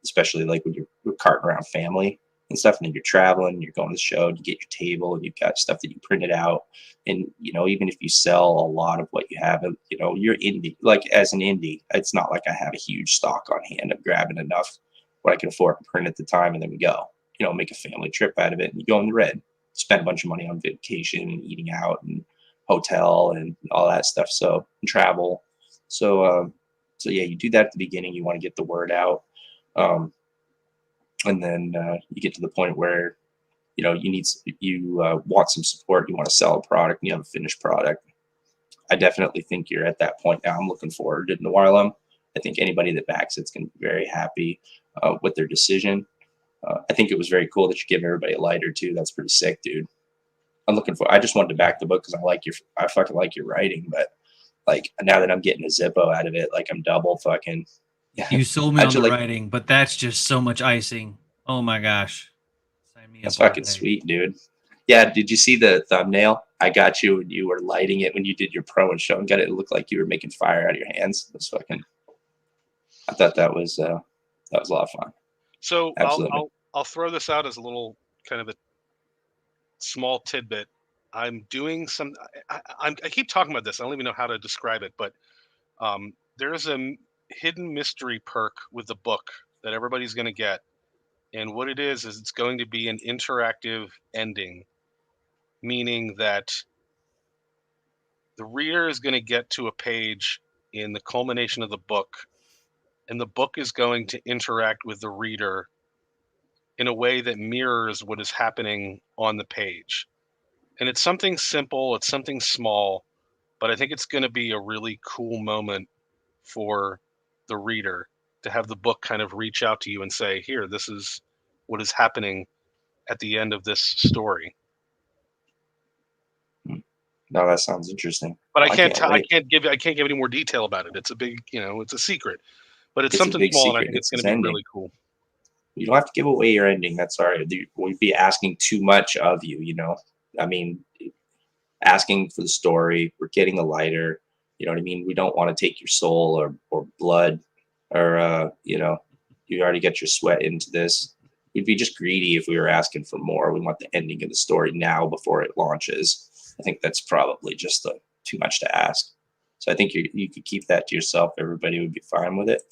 especially like when you're carting around family and stuff, and then you're traveling, you're going to the show, and you get your table, and you've got stuff that you printed out. And, even if you sell a lot of what you have, you're indie. Like as an indie, it's not like I have a huge stock on hand. I'm grabbing enough what I can afford to print at the time, and then we go, make a family trip out of it, and you go in the red, spend a bunch of money on vacation and eating out and hotel and all that stuff. So and travel. So yeah, you do that at the beginning. You want to get the word out. And then you get to the point where, you want some support. You want to sell a product, and you have a finished product. I definitely think you're at that point now. I'm looking forward to Noirlem. I think anybody that backs it's going to be very happy with their decision. I think it was very cool that you give everybody a lighter too. That's pretty sick, dude. I just wanted to back the book because I fucking like your writing, but like now that I'm getting a Zippo out of it, like I'm double fucking. You sold me on the writing, but that's just so much icing. Oh my gosh. Sign me up. That's fucking sweet, dude. Yeah, did you see the thumbnail? I got you when you were lighting it when you did your pro and show and got it. It looked like you were making fire out of your hands. That's fucking. I thought that was a lot of fun. So I'll throw this out as a little kind of a small tidbit. I'm doing some. I keep talking about this. I don't even know how to describe it, but there's a hidden mystery perk with the book that everybody's going to get, and what it is it's going to be an interactive ending, meaning that the reader is going to get to a page in the culmination of the book, and the book is going to interact with the reader in a way that mirrors what is happening on the page. And it's something simple, it's something small, but I think it's going to be a really cool moment for the reader to have the book kind of reach out to you and say, here, this is what is happening at the end of this story. No, that sounds interesting. But I can't give any more detail about it. It's a big, it's a secret, but it's something small, and I think it's going to be really cool. You don't have to give away your ending. That's all right. We'd be asking too much of you, I mean, asking for the story. We're getting a lighter. You know what I mean? We don't want to take your soul or blood or, you already get your sweat into this. We'd be just greedy if we were asking for more. We want the ending of the story now before it launches. I think that's probably just too much to ask. So I think you could keep that to yourself. Everybody would be fine with it.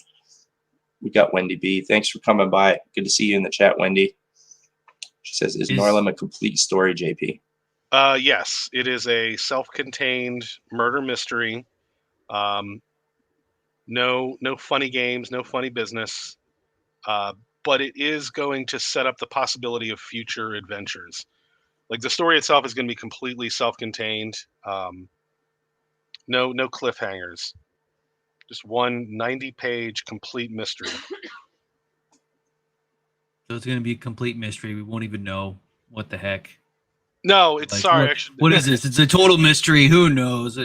We got Wendy B. Thanks for coming by. Good to see you in the chat, Wendy. She says, is Noirlem a complete story, JP? Yes, it is a self-contained murder mystery. No funny games, no funny business. But it is going to set up the possibility of future adventures. Like the story itself is going to be completely self-contained. No cliffhangers. Just one 90-page complete mystery. So it's going to be a complete mystery. We won't even know what the heck. No, it's sorry. What is this? It's a total mystery. Who knows?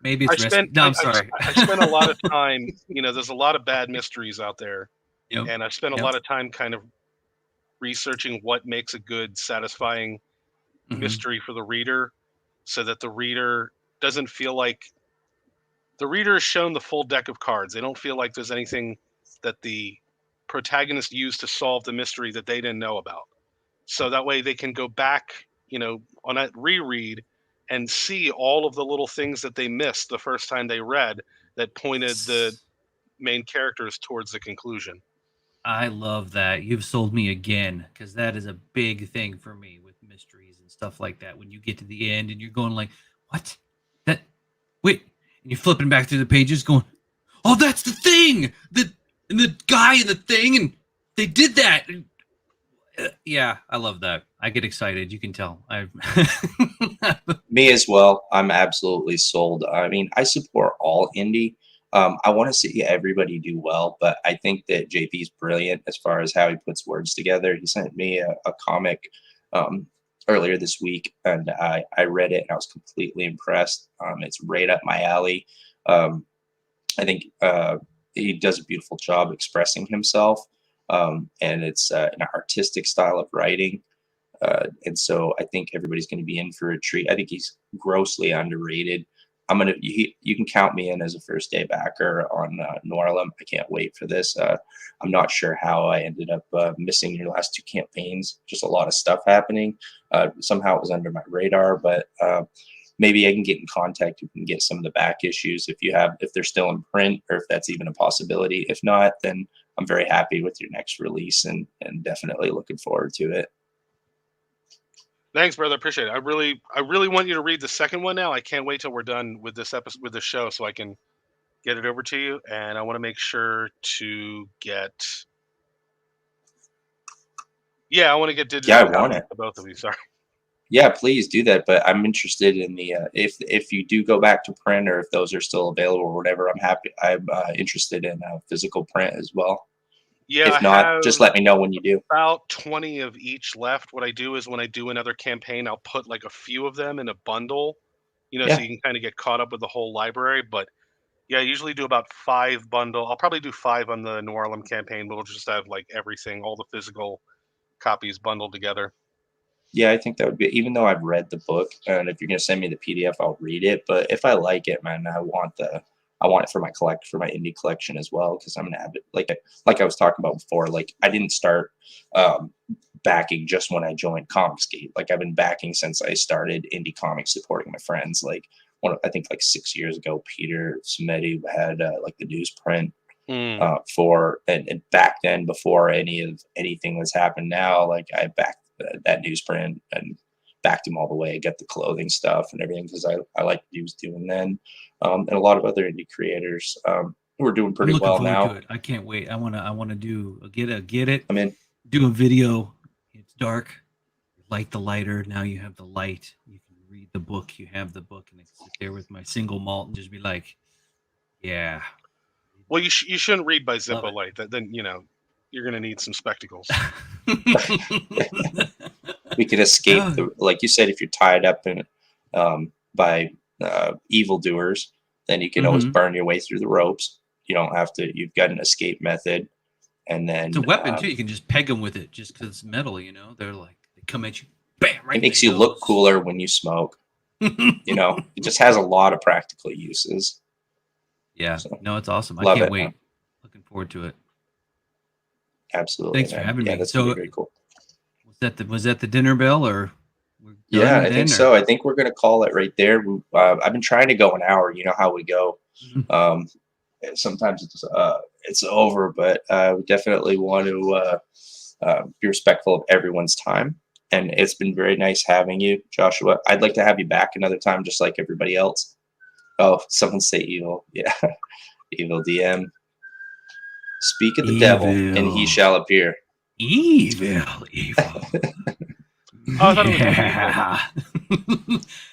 Maybe it's I'm sorry. I spent a lot of time. There's a lot of bad mysteries out there, and I've spent a lot of time kind of researching what makes a good, satisfying mystery for the reader. so that the reader doesn't feel like the reader is shown the full deck of cards. They don't feel like there's anything that the protagonist used to solve the mystery that they didn't know about. So that way they can go back, on a reread and see all of the little things that they missed the first time they read that pointed the main characters towards the conclusion. I love that. You've sold me again, because that is a big thing for me with mysteries and stuff like that. When you get to the end and you're going like, what? Wait. And you're flipping back through the pages going, oh, that's the thing! The guy and the thing, and they did that! Yeah, I love that. I get excited. You can tell. Me as well. I'm absolutely sold. I mean, I support all indie. I want to see everybody do well, but I think that JP's brilliant as far as how he puts words together. He sent me a comic earlier this week, and I read it, and I was completely impressed. It's right up my alley. I think he does a beautiful job expressing himself, and it's an artistic style of writing. And so I think everybody's going to be in for a treat. I think he's grossly underrated. You can count me in as a first day backer on Noirlem. I can't wait for this. I'm not sure how I ended up missing your last two campaigns. Just a lot of stuff happening. Somehow it was under my radar, but maybe I can get in contact. You can get some of the back issues if they're still in print, or if that's even a possibility. If not, then I'm very happy with your next release and definitely looking forward to it. Thanks, brother. Appreciate it. I really want you to read the second one now. I can't wait till we're done with this episode, with the show, so I can get it over to you. And I want to make sure to get. Yeah, I want to get digital. Yeah, I want it. Both of you. Sorry. Yeah, please do that. But I'm interested in the if you do go back to print, or if those are still available or whatever. I'm interested in physical print as well. Yeah, if not, just let me know when you do. About 20 of each left. What I do is when I do another campaign, I'll put like a few of them in a bundle, so you can kind of get caught up with the whole library. But yeah, I usually do about 5 bundle. I'll probably do 5 on the Noirlem campaign, but we'll just have like everything, all the physical copies bundled together. Yeah, I think that would be, even though I've read the book, and if you're going to send me the PDF, I'll read it. But if I like it, man, I want it for my indie collection as well, because I'm gonna have it like I was talking about before. Like, I didn't start backing just when I joined Comicsgate. Like, I've been backing since I started indie comics, supporting my friends. Like, I think like 6 years ago, Peter Sumedi had like the newsprint and back then, before anything that's happened now, like I backed that newsprint and backed him all the way. I got the clothing stuff and everything because I liked what he was doing then. And a lot of other indie creators who are doing pretty well now. To it. I can't wait. I wanna do get it. I'm in. Do a video. It's dark. Light the lighter. Now you have the light. You can read the book. You have the book, and I can sit there with my single malt and just be like, yeah. Well, you shouldn't read by Zippo Light. Then you're gonna need some spectacles. We could escape like you said, if you're tied up in by evildoers, then you can always burn your way through the ropes. You don't have to. You've got an escape method, and then it's a weapon too. You can just peg them with it, just because it's metal. They're like, they come at you, bam! Right. It makes you look cooler when you smoke. It just has a lot of practical uses. Yeah, so, no, it's awesome. I can't wait. Man. Looking forward to it. Absolutely. Thanks for having me. That's very cool. Was that the dinner bell or? Yeah, I think so. I think we're gonna call it right there. I've been trying to go an hour. You know how we go. Sometimes it's over, but we definitely want to be respectful of everyone's time. And it's been very nice having you, Joshua. I'd like to have you back another time, just like everybody else. Oh, someone say evil. Yeah, evil DM. Speak of the devil, and he shall appear. Evil. Oh, I thought it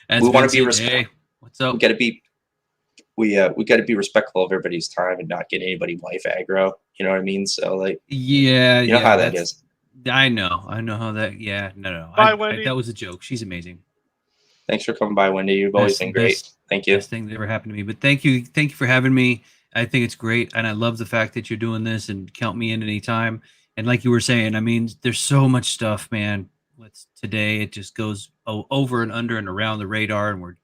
was we want to be respectful. Hey, what's up? We got to be respectful of everybody's time and not get anybody wife aggro. You know what I mean? So like, you know how that is. I know how that. Yeah, no. Bye, Wendy. That was a joke. She's amazing. Thanks for coming by, Wendy. You've always been great. Thank you. Best thing that ever happened to me. But thank you for having me. I think it's great, and I love the fact that you're doing this, and count me in anytime. And like you were saying, I mean, there's so much stuff, man. Today it just goes over and under and around the radar, and we're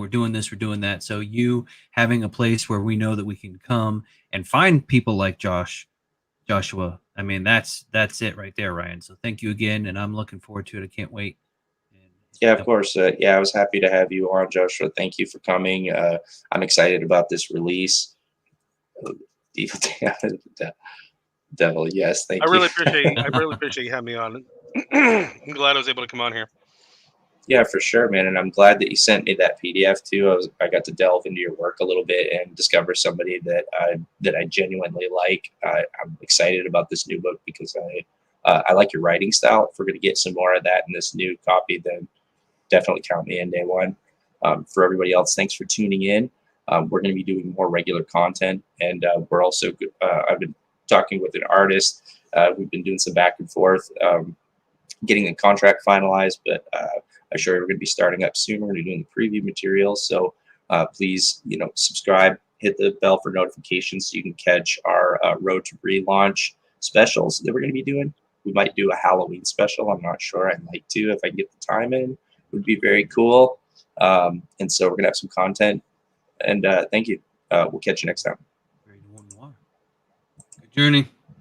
doing this, we're doing that. So you having a place where we know that we can come and find people like Joshua, I mean, that's it right there, Ryan. So thank you again, and I'm looking forward to it. I can't wait. Yeah, of course. Yeah, I was happy to have you on, Joshua. Thank you for coming. I'm excited about this release. Devil, yes, thank I you. really appreciate you having me on. I'm glad I was able to come on here. Yeah, for sure, man. And I'm glad that you sent me that PDF too. I got to delve into your work a little bit and discover somebody that I genuinely like. I'm excited about this new book because I like your writing style. If we're going to get some more of that in this new copy, then definitely count me in day one. For everybody else, thanks for tuning in. We're going to be doing more regular content, and we're also I've been talking with an artist. We've been doing some back and forth, getting the contract finalized, but I'm sure we're going to be starting up soon. We're going to be doing the preview materials, so please, subscribe, hit the bell for notifications so you can catch our Road to Relaunch specials that we're going to be doing. We might do a Halloween special. I'm not sure. I'd like to if I can get the time in. It would be very cool. And so we're going to have some content. And thank you. We'll catch you next time. Good journey.